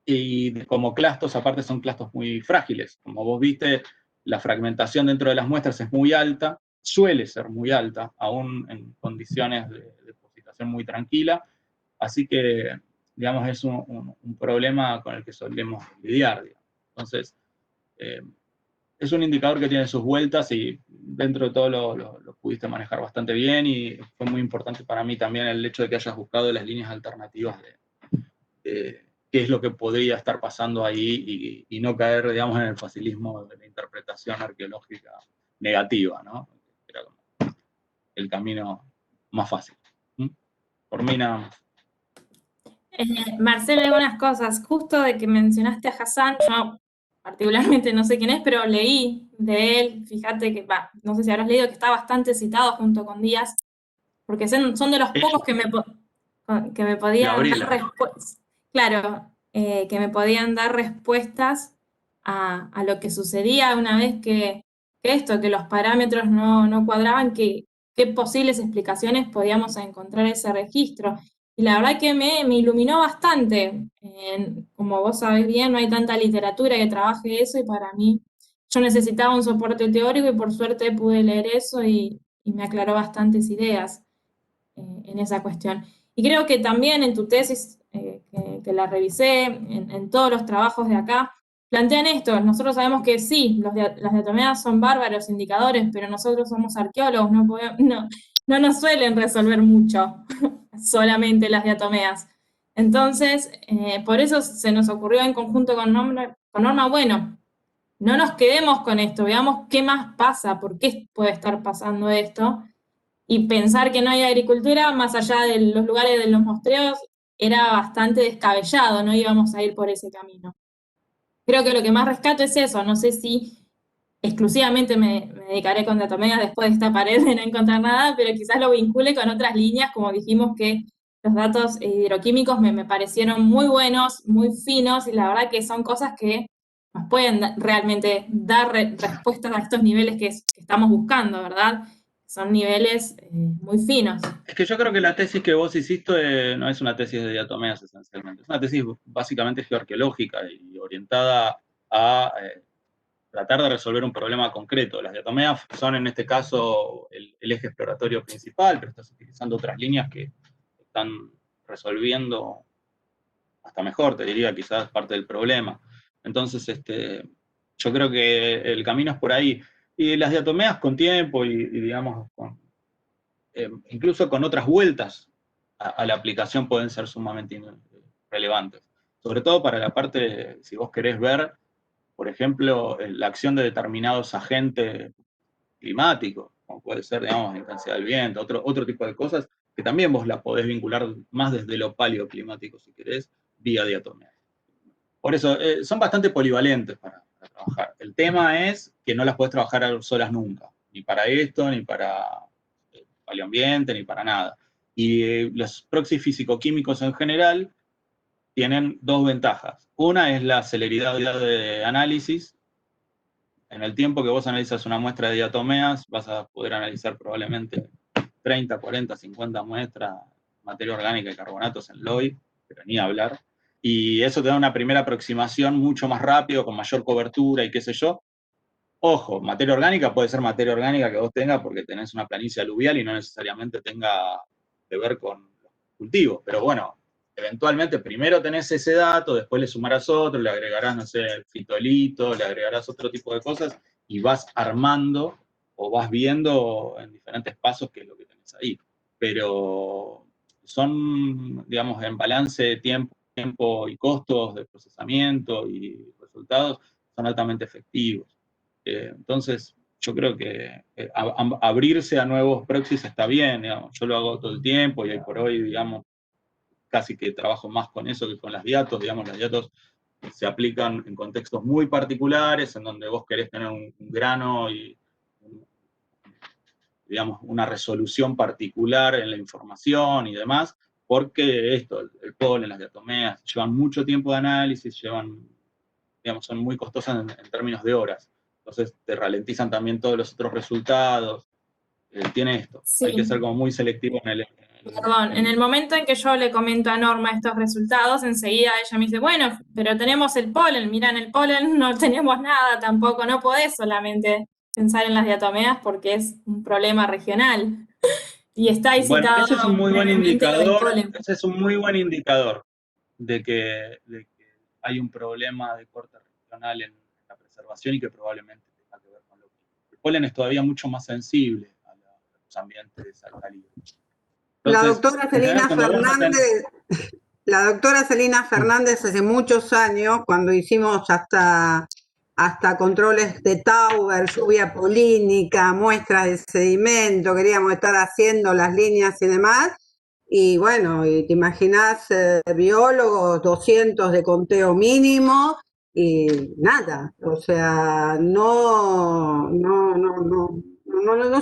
Y como clastos, aparte son clastos muy frágiles. Como vos viste, la fragmentación dentro de las muestras es muy alta, suele ser muy alta, aún en condiciones de depositación muy tranquila, así que, digamos, es un problema con el que solemos lidiar, digamos. Entonces, es un indicador que tiene sus vueltas y dentro de todo lo pudiste manejar bastante bien, y fue muy importante para mí también el hecho de que hayas buscado las líneas alternativas de qué es lo que podría estar pasando ahí y no caer, digamos, en el facilismo de la interpretación arqueológica negativa, ¿no? Era como el camino más fácil. Por mí nada más. Marcelo, algunas cosas. Justo de que mencionaste a Hassan, yo particularmente no sé quién es, pero leí de él, fíjate que, no sé si habrás leído, que está bastante citado junto con Díaz, porque son de los pocos que me podían dar respuestas. Claro, que me podían dar respuestas a lo que sucedía una vez que los parámetros no cuadraban, qué posibles explicaciones podíamos encontrar en ese registro. Y la verdad que me iluminó bastante. Como vos sabés bien, no hay tanta literatura que trabaje eso, y para mí, yo necesitaba un soporte teórico y por suerte pude leer eso y me aclaró bastantes ideas en esa cuestión. Y creo que también en tu tesis, que la revisé, en todos los trabajos de acá, plantean esto. Nosotros sabemos que sí, las diatomeas son bárbaros indicadores, pero nosotros somos arqueólogos, no nos suelen resolver mucho solamente las diatomeas. Entonces, por eso se nos ocurrió en conjunto con Norma, bueno, no nos quedemos con esto, veamos qué más pasa, por qué puede estar pasando esto, y pensar que no hay agricultura más allá de los lugares de los mostreos era bastante descabellado, no íbamos a ir por ese camino. Creo que lo que más rescato es eso, no sé si exclusivamente me dedicaré con diatomeas después de esta pared de no encontrar nada, pero quizás lo vincule con otras líneas, como dijimos que los datos hidroquímicos me parecieron muy buenos, muy finos, y la verdad que son cosas que nos pueden realmente dar respuestas a estos niveles que estamos buscando, ¿verdad? Son niveles muy finos. Es que yo creo que la tesis que vos hiciste no es una tesis de diatomeas esencialmente, es una tesis básicamente geoarqueológica y orientada a tratar de resolver un problema concreto. Las diatomeas son en este caso el eje exploratorio principal, pero estás utilizando otras líneas que están resolviendo hasta mejor, te diría, quizás parte del problema. Entonces, yo creo que el camino es por ahí. Y las diatomeas con tiempo y digamos, incluso con otras vueltas a la aplicación pueden ser sumamente relevantes. Sobre todo para la parte, si vos querés ver, por ejemplo, la acción de determinados agentes climáticos, como puede ser, digamos, la intensidad del viento, otro tipo de cosas, que también vos la podés vincular más desde lo paleoclimático, si querés, vía diatomea. Por eso, son bastante polivalentes para trabajar. El tema es que no las podés trabajar solas nunca, ni para esto, ni para el paleoambiente, ni para nada. Y los proxies físico-químicos en general tienen dos ventajas. Una es la celeridad de análisis. En el tiempo que vos analizas una muestra de diatomeas, vas a poder analizar probablemente 30, 40, 50 muestras, materia orgánica y carbonatos en LOI, pero ni hablar. Y eso te da una primera aproximación mucho más rápido, con mayor cobertura y qué sé yo. Ojo, materia orgánica puede ser materia orgánica que vos tengas porque tenés una planicie aluvial y no necesariamente tenga que ver con los cultivos. Pero bueno, eventualmente primero tenés ese dato, después le sumarás otro, le agregarás, no sé, fitolito, le agregarás otro tipo de cosas y vas armando o vas viendo en diferentes pasos qué es lo que tenés ahí. Pero son, digamos, en balance de tiempo y costos de procesamiento y resultados, son altamente efectivos. Entonces, yo creo que abrirse a nuevos proxies está bien, digamos. Yo lo hago todo el tiempo y hoy por hoy, digamos, casi que trabajo más con eso que con las diatos. Digamos, las diatos se aplican en contextos muy particulares, en donde vos querés tener un grano y, digamos, una resolución particular en la información y demás, porque el polen, las diatomeas, llevan mucho tiempo de análisis, digamos, son muy costosas en términos de horas. Entonces te ralentizan también todos los otros resultados. Tiene esto. Sí. Hay que ser como muy selectivo en el... Perdón, en el momento en que yo le comento a Norma estos resultados, enseguida ella me dice, bueno, pero tenemos el polen, mirá, en el polen no tenemos nada tampoco, no podés solamente pensar en las diatomeas porque es un problema regional. Y está ahí Bueno, citado ese es un muy buen brevemente lo del indicador, polen. ese es un muy buen indicador de que hay un problema de corte regional en la preservación y que probablemente tenga que ver con lo que el polen es todavía mucho más sensible a los ambientes alcalinos. La Entonces, doctora en general, Celina cuando vos no tenés- Fernández, la doctora Celina Fernández hace muchos años, cuando hicimos hasta controles de Tauber, lluvia polínica, muestras de sedimento, queríamos estar haciendo las líneas y demás, y bueno, y te imaginás biólogos, 200 de conteo mínimo, y nada, o sea, no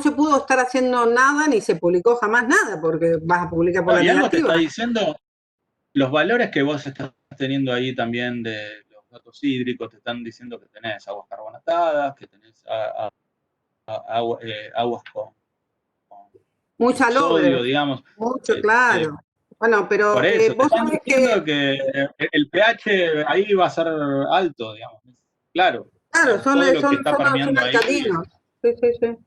se pudo estar haciendo nada, ni se publicó jamás nada, porque vas a publicar por la y algo te negativa. está diciendo, los valores que vos estás teniendo ahí también de los datos hídricos, te están diciendo que tenés aguas carbonatadas, que tenés aguas con Muy sodio, salobre, digamos. mucho, claro. Bueno, pero Por eso, te vos están sabés diciendo que el pH ahí va a ser alto, digamos. Claro, claro, digamos, todo lo que está son permeando ahí. alcalinos. Sí, sí, sí.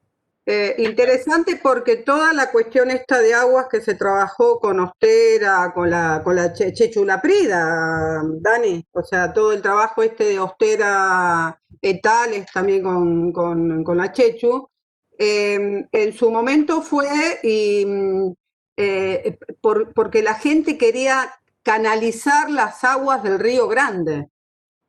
Interesante porque toda la cuestión esta de aguas que se trabajó con Ostera, con la Chechu Laprida, Dani, o sea, todo el trabajo este de Ostera etales también con la Chechu, en su momento fue porque la gente quería canalizar las aguas del Río Grande.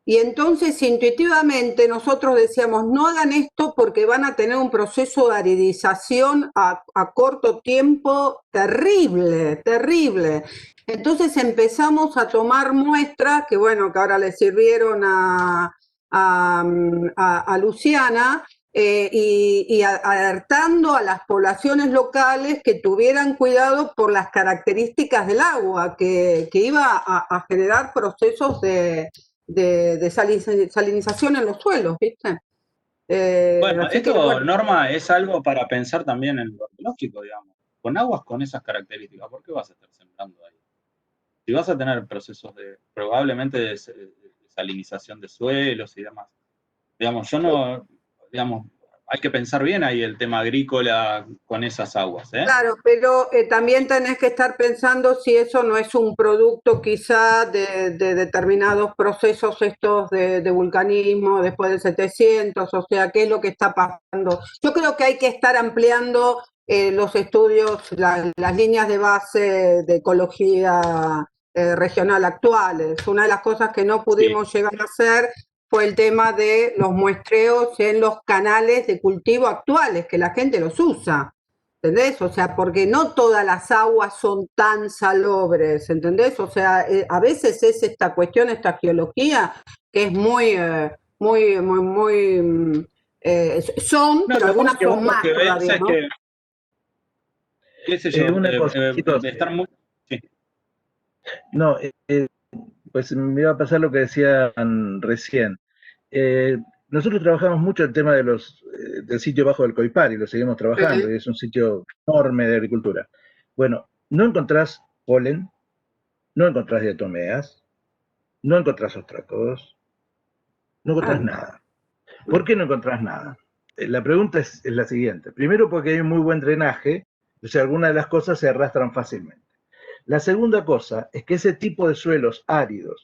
Y entonces intuitivamente nosotros decíamos, no hagan esto porque van a tener un proceso de aridización a corto tiempo terrible, terrible. Entonces empezamos a tomar muestras que bueno, que ahora le sirvieron a Luciana, y alertando a las poblaciones locales que tuvieran cuidado por las características del agua, que iba a generar procesos de salinización en los suelos, ¿viste? Bueno, Así que, esto, bueno, Norma, es algo para pensar también en lo biológico, digamos. Con aguas con esas características, ¿por qué vas a estar sembrando ahí? Si vas a tener procesos probablemente de salinización de suelos y demás. Digamos, hay que pensar bien ahí el tema agrícola con esas aguas, ¿eh? claro, pero también tenés que estar pensando si eso no es un producto quizá de determinados procesos estos de vulcanismo después del 700, o sea, qué es lo que está pasando. Yo creo que hay que estar ampliando los estudios, las líneas de base de ecología regional actuales. Una de las cosas que no pudimos llegar a hacer fue el tema de los muestreos en los canales de cultivo actuales, que la gente los usa. ¿Entendés? O sea, porque no todas las aguas son tan salobres, ¿entendés? O sea, a veces es esta cuestión, esta geología, que es muy, pero algunas son más todavía, ¿no? Qué sé yo, una cosa, chicos, de estar muy... Sí. No, pues me iba a pasar lo que decían recién. Nosotros trabajamos mucho el tema del sitio bajo del Coipar y lo seguimos trabajando, y es un sitio enorme de agricultura. Bueno, no encontrás polen, no encontrás diatomeas, no encontrás ostrácodos, no encontrás nada. ¿Por qué no encontrás nada? La pregunta es la siguiente. Primero, porque hay un muy buen drenaje, o sea, algunas de las cosas se arrastran fácilmente. La segunda cosa es que ese tipo de suelos áridos,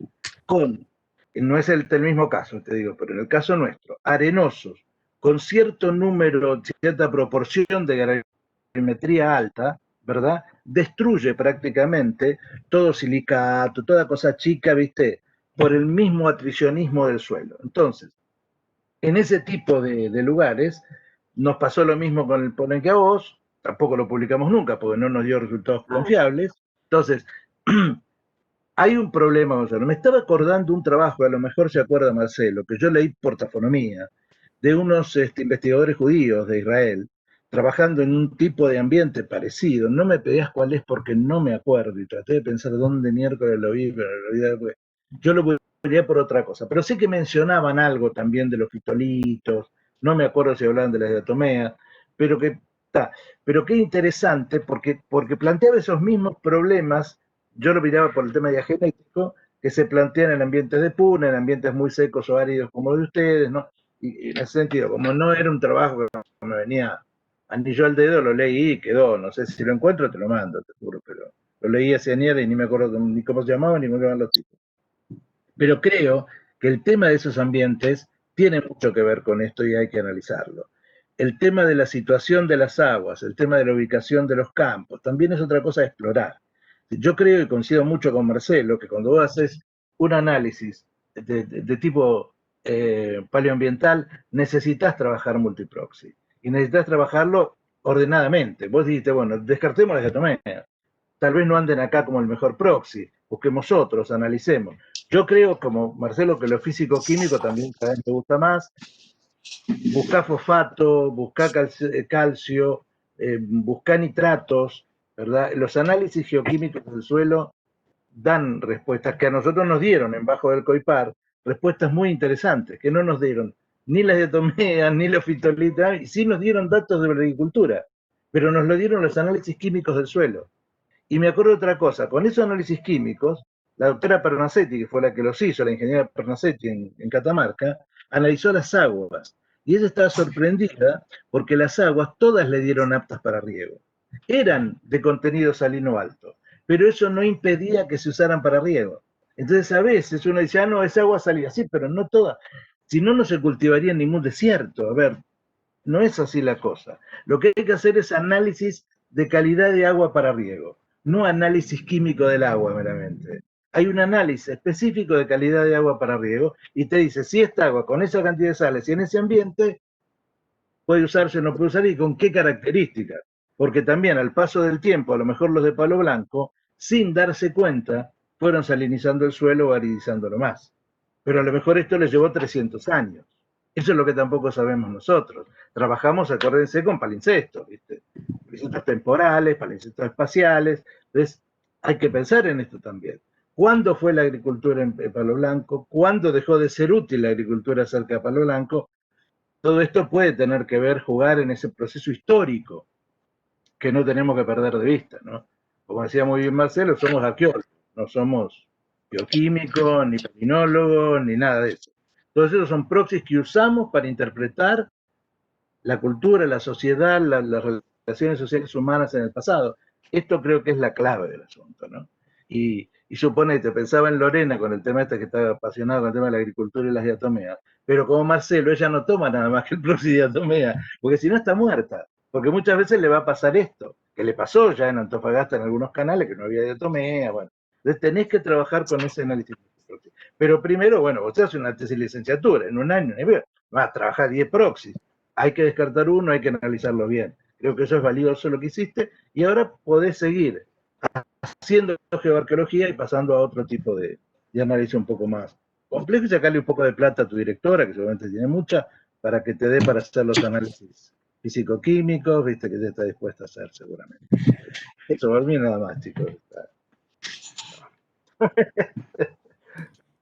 no es el mismo caso, te digo, pero en el caso nuestro, arenosos, con cierto número, cierta proporción de gravimetría alta, ¿verdad? Destruye prácticamente todo silicato, toda cosa chica, ¿viste? Por el mismo atricionismo del suelo. Entonces, en ese tipo de lugares, nos pasó lo mismo con el polen que a vos, tampoco lo publicamos nunca porque no nos dio resultados confiables. Entonces, hay un problema, Gonzalo. Me estaba acordando un trabajo, a lo mejor se acuerda Marcelo, que yo leí por tafonomía, de unos investigadores judíos de Israel, trabajando en un tipo de ambiente parecido. No me pedías cuál es porque no me acuerdo y traté de pensar dónde miércoles lo vi, pero lo olvidé después. Yo lo vería por otra cosa, pero sí que mencionaban algo también de los fitolitos, no me acuerdo si hablaban de las diatomeas, pero qué interesante porque planteaba esos mismos problemas. Yo lo miraba por el tema diagenético, que se plantean en ambientes de puna, en ambientes muy secos o áridos como los de ustedes, ¿no? Y en ese sentido, como no era un trabajo que me venía anillo al dedo, lo leí y quedó. No sé si lo encuentro, te lo mando, te juro, pero lo leí hace años y ni me acuerdo ni cómo se llamaban ni cómo se llamaban los tipos. Pero creo que el tema de esos ambientes tiene mucho que ver con esto y hay que analizarlo. El tema de la situación de las aguas, el tema de la ubicación de los campos, también es otra cosa a explorar. Yo creo y coincido mucho con Marcelo que cuando vos haces un análisis de tipo paleoambiental, necesitas trabajar multiproxy y necesitas trabajarlo ordenadamente. Vos dijiste, bueno, descartemos las diatomeas. Tal vez no anden acá como el mejor proxy, busquemos otros, analicemos. Yo creo, como Marcelo, que lo físico-químico también cada vez me gusta más. Busca fosfato, busca calcio, busca nitratos, ¿verdad? Los análisis geoquímicos del suelo dan respuestas que a nosotros nos dieron en Bajo del Coipar, respuestas muy interesantes, que no nos dieron ni las diatomeas, ni los fitolitas, y sí nos dieron datos de la agricultura, pero nos lo dieron los análisis químicos del suelo. Y me acuerdo de otra cosa, con esos análisis químicos, la doctora Pernasetti, que fue la que los hizo, la ingeniera Pernasetti en Catamarca, analizó las aguas. Y ella estaba sorprendida porque las aguas todas le dieron aptas para riego. Eran de contenido salino alto, pero eso no impedía que se usaran para riego. Entonces a veces uno dice, ah, no, esa agua salía así, pero no toda. Si no, no se cultivaría en ningún desierto. A ver, no es así la cosa. Lo que hay que hacer es análisis de calidad de agua para riego, no análisis químico del agua meramente. Hay un análisis específico de calidad de agua para riego y te dice si esta agua con esa cantidad de sales y en ese ambiente puede usarse o no puede usar y con qué características. Porque también al paso del tiempo, a lo mejor los de Palo Blanco, sin darse cuenta, fueron salinizando el suelo o aridizándolo más. Pero a lo mejor esto les llevó 300 años. Eso es lo que tampoco sabemos nosotros. Trabajamos, acuérdense, con palincestos, ¿viste? Palincestos temporales, palincestos espaciales. Entonces, hay que pensar en esto también. ¿Cuándo fue la agricultura en Palo Blanco? ¿Cuándo dejó de ser útil la agricultura cerca de Palo Blanco? Todo esto puede tener que ver, jugar en ese proceso histórico que no tenemos que perder de vista, ¿no? Como decía muy bien Marcelo, somos arqueólogos, no somos bioquímicos, ni palinólogos, ni nada de eso. Todos esos son proxies que usamos para interpretar la cultura, la sociedad, las relaciones sociales humanas en el pasado. Esto creo que es la clave del asunto, ¿no? Y suponete, pensaba en Lorena con el tema este que estaba apasionado con el tema de la agricultura y las diatomeas, pero como Marcelo, ella no toma nada más que el proxy diatomea, porque si no está muerta. Porque muchas veces le va a pasar esto, que le pasó ya en Antofagasta en algunos canales, que no había diatomea, bueno. Entonces tenés que trabajar con ese análisis. Pero primero, bueno, vos haces una tesis de licenciatura, en un año, vas a trabajar 10 proxies. Hay que descartar uno, hay que analizarlo bien. Creo que eso es valioso lo que hiciste, y ahora podés seguir haciendo geoarqueología y pasando a otro tipo de análisis un poco más complejo y sacarle un poco de plata a tu directora, que seguramente tiene mucha, para que te dé para hacer los análisis físico-químicos, viste que ya está dispuesta a hacer seguramente. Eso, por mí nada más, chicos.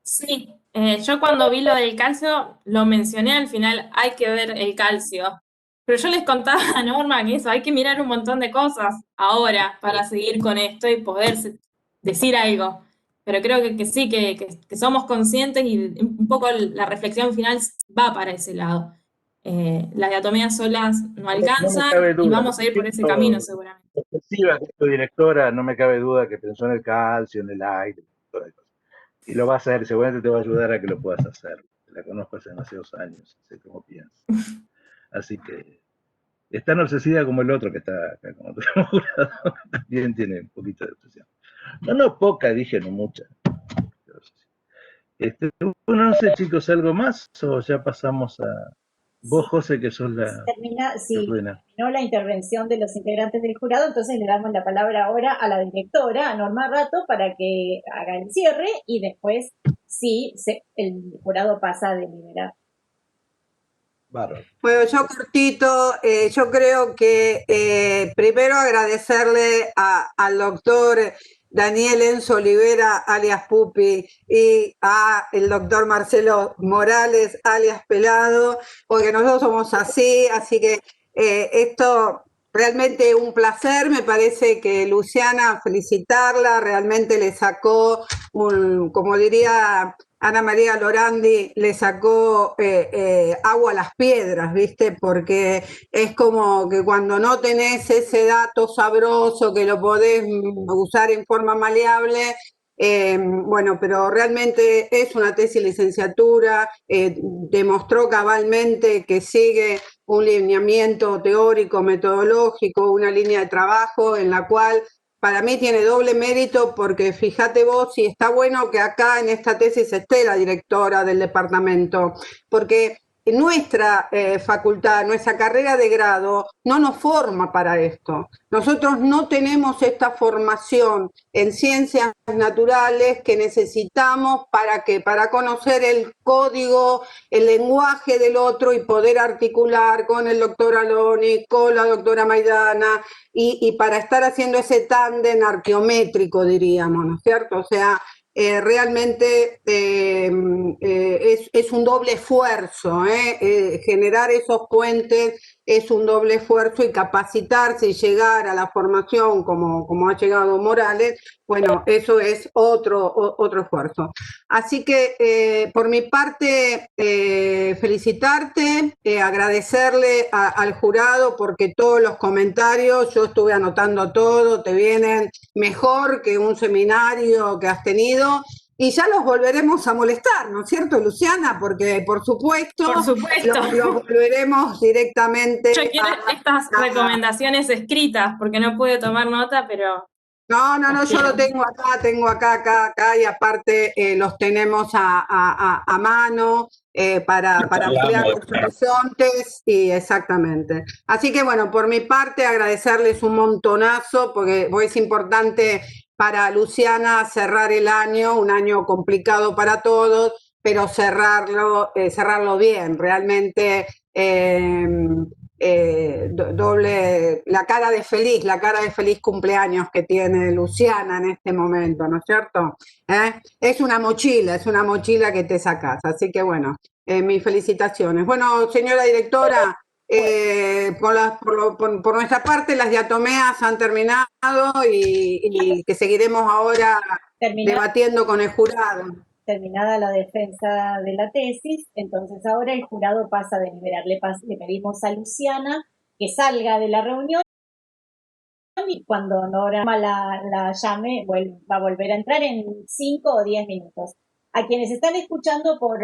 Sí, yo cuando vi lo del calcio, lo mencioné al final, hay que ver el calcio. Pero yo les contaba a Norma que eso, hay que mirar un montón de cosas ahora para seguir con esto y poder decir algo. Pero creo que sí, que somos conscientes y un poco la reflexión final va para ese lado. Las diatomeas solas no alcanzan y vamos a ir por ese camino seguramente. Excesiva, tu directora, no me cabe duda que pensó en el calcio, en el aire, todas cosas. Y lo va a hacer, seguramente te va a ayudar a que lo puedas hacer. La conozco hace demasiados años, sé cómo piensa. Así que es tan obsesiva como el otro que está acá, como otro jurado. También tiene un poquito de obsesión. No poca, dije, no mucha. Bueno, no sé, chicos, ¿algo más? ¿O ya pasamos a vos, José, que sos la... Terminó la intervención de los integrantes del jurado, entonces le damos la palabra ahora a la directora, a Norma Rato, para que haga el cierre y después, sí, el jurado pasa a deliberar. Bueno, yo cortito, yo creo que primero agradecerle al doctor Daniel Enzo Olivera, alias Pupi, y el doctor Marcelo Morales, alias Pelado, porque nosotros somos así que esto realmente un placer. Me parece que Luciana, felicitarla, realmente le sacó como diría Ana María Lorandi le sacó agua a las piedras, ¿viste? Porque es como que cuando no tenés ese dato sabroso que lo podés usar en forma maleable, bueno, pero realmente es una tesis licenciatura, demostró cabalmente que sigue un lineamiento teórico, metodológico, una línea de trabajo en la cual para mí tiene doble mérito porque fíjate vos si está bueno que acá en esta tesis esté la directora del departamento, porque nuestra facultad, nuestra carrera de grado no nos forma para esto. Nosotros no tenemos esta formación en ciencias naturales que necesitamos para qué, para conocer el código, el lenguaje del otro y poder articular con el doctor Aloni, con la doctora Maidana y para estar haciendo ese tándem arqueométrico, diríamos, ¿no es cierto? O sea, realmente es un doble esfuerzo, generar esos puentes es un doble esfuerzo y capacitarse y llegar a la formación como ha llegado Morales, bueno, eso es otro esfuerzo. Así que por mi parte, felicitarte, agradecerle al jurado porque todos los comentarios, yo estuve anotando todo, te vienen mejor que un seminario que has tenido. Y ya los volveremos a molestar, ¿no es cierto, Luciana? Porque, por supuesto. Los volveremos directamente. Yo quiero estas recomendaciones escritas, porque no pude tomar nota, pero... No, yo lo tengo acá, y aparte los tenemos a mano para ampliar los horizontes, y exactamente. Así que bueno, por mi parte agradecerles un montonazo, porque es importante para Luciana cerrar el año, un año complicado para todos, pero cerrarlo bien, realmente doble, la cara de feliz cumpleaños que tiene Luciana en este momento, ¿no es cierto? Es una mochila que te sacas, así que bueno, mis felicitaciones. Bueno, señora directora, por nuestra parte las diatomeas han terminado y que seguiremos ahora debatiendo con el jurado. Terminada la defensa de la tesis, entonces ahora el jurado pasa a deliberar. Le pedimos a Luciana que salga de la reunión y cuando Norma la llame va a volver a entrar en 5 o 10 minutos. A quienes están escuchando por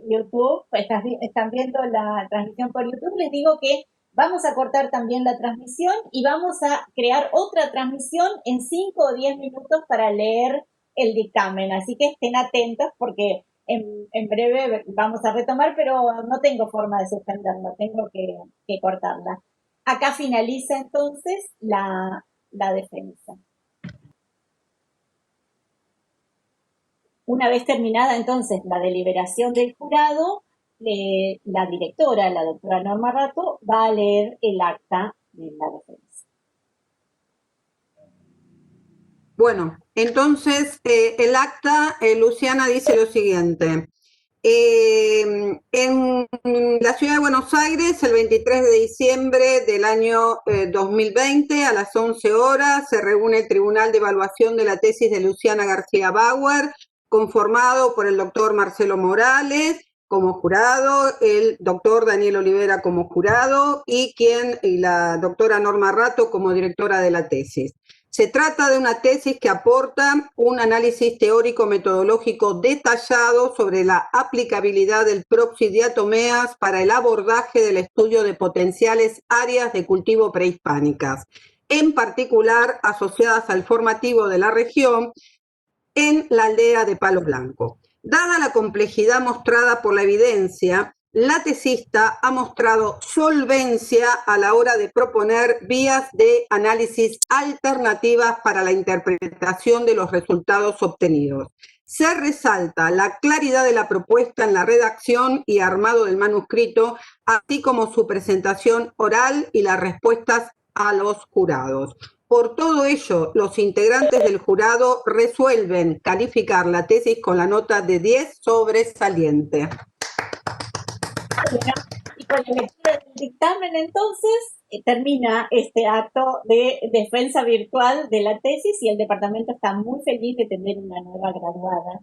YouTube, están viendo la transmisión por YouTube, les digo que vamos a cortar también la transmisión y vamos a crear otra transmisión en 5 o 10 minutos para leer el dictamen. Así que estén atentos porque en breve vamos a retomar, pero no tengo forma de suspenderlo, tengo que cortarla. Acá finaliza entonces la defensa. Una vez terminada entonces la deliberación del jurado, la directora, la doctora Norma Rato, va a leer el acta de la defensa. Bueno, entonces el acta, Luciana, dice lo siguiente. En la ciudad de Buenos Aires, el 23 de diciembre del año 2020, a las 11 horas, se reúne el Tribunal de Evaluación de la Tesis de Luciana García Bauer, conformado por el doctor Marcelo Morales como jurado, el doctor Daniel Olivera como jurado y la doctora Norma Rato como directora de la tesis. Se trata de una tesis que aporta un análisis teórico-metodológico detallado sobre la aplicabilidad del Proxidiatomeas para el abordaje del estudio de potenciales áreas de cultivo prehispánicas, en particular asociadas al formativo de la región en la aldea de Palo Blanco. Dada la complejidad mostrada por la evidencia, la tesista ha mostrado solvencia a la hora de proponer vías de análisis alternativas para la interpretación de los resultados obtenidos. Se resalta la claridad de la propuesta en la redacción y armado del manuscrito, así como su presentación oral y las respuestas a los jurados. Por todo ello, los integrantes del jurado resuelven calificar la tesis con la nota de 10 sobresaliente. Y con la lectura del dictamen, entonces, termina este acto de defensa virtual de la tesis y el departamento está muy feliz de tener una nueva graduada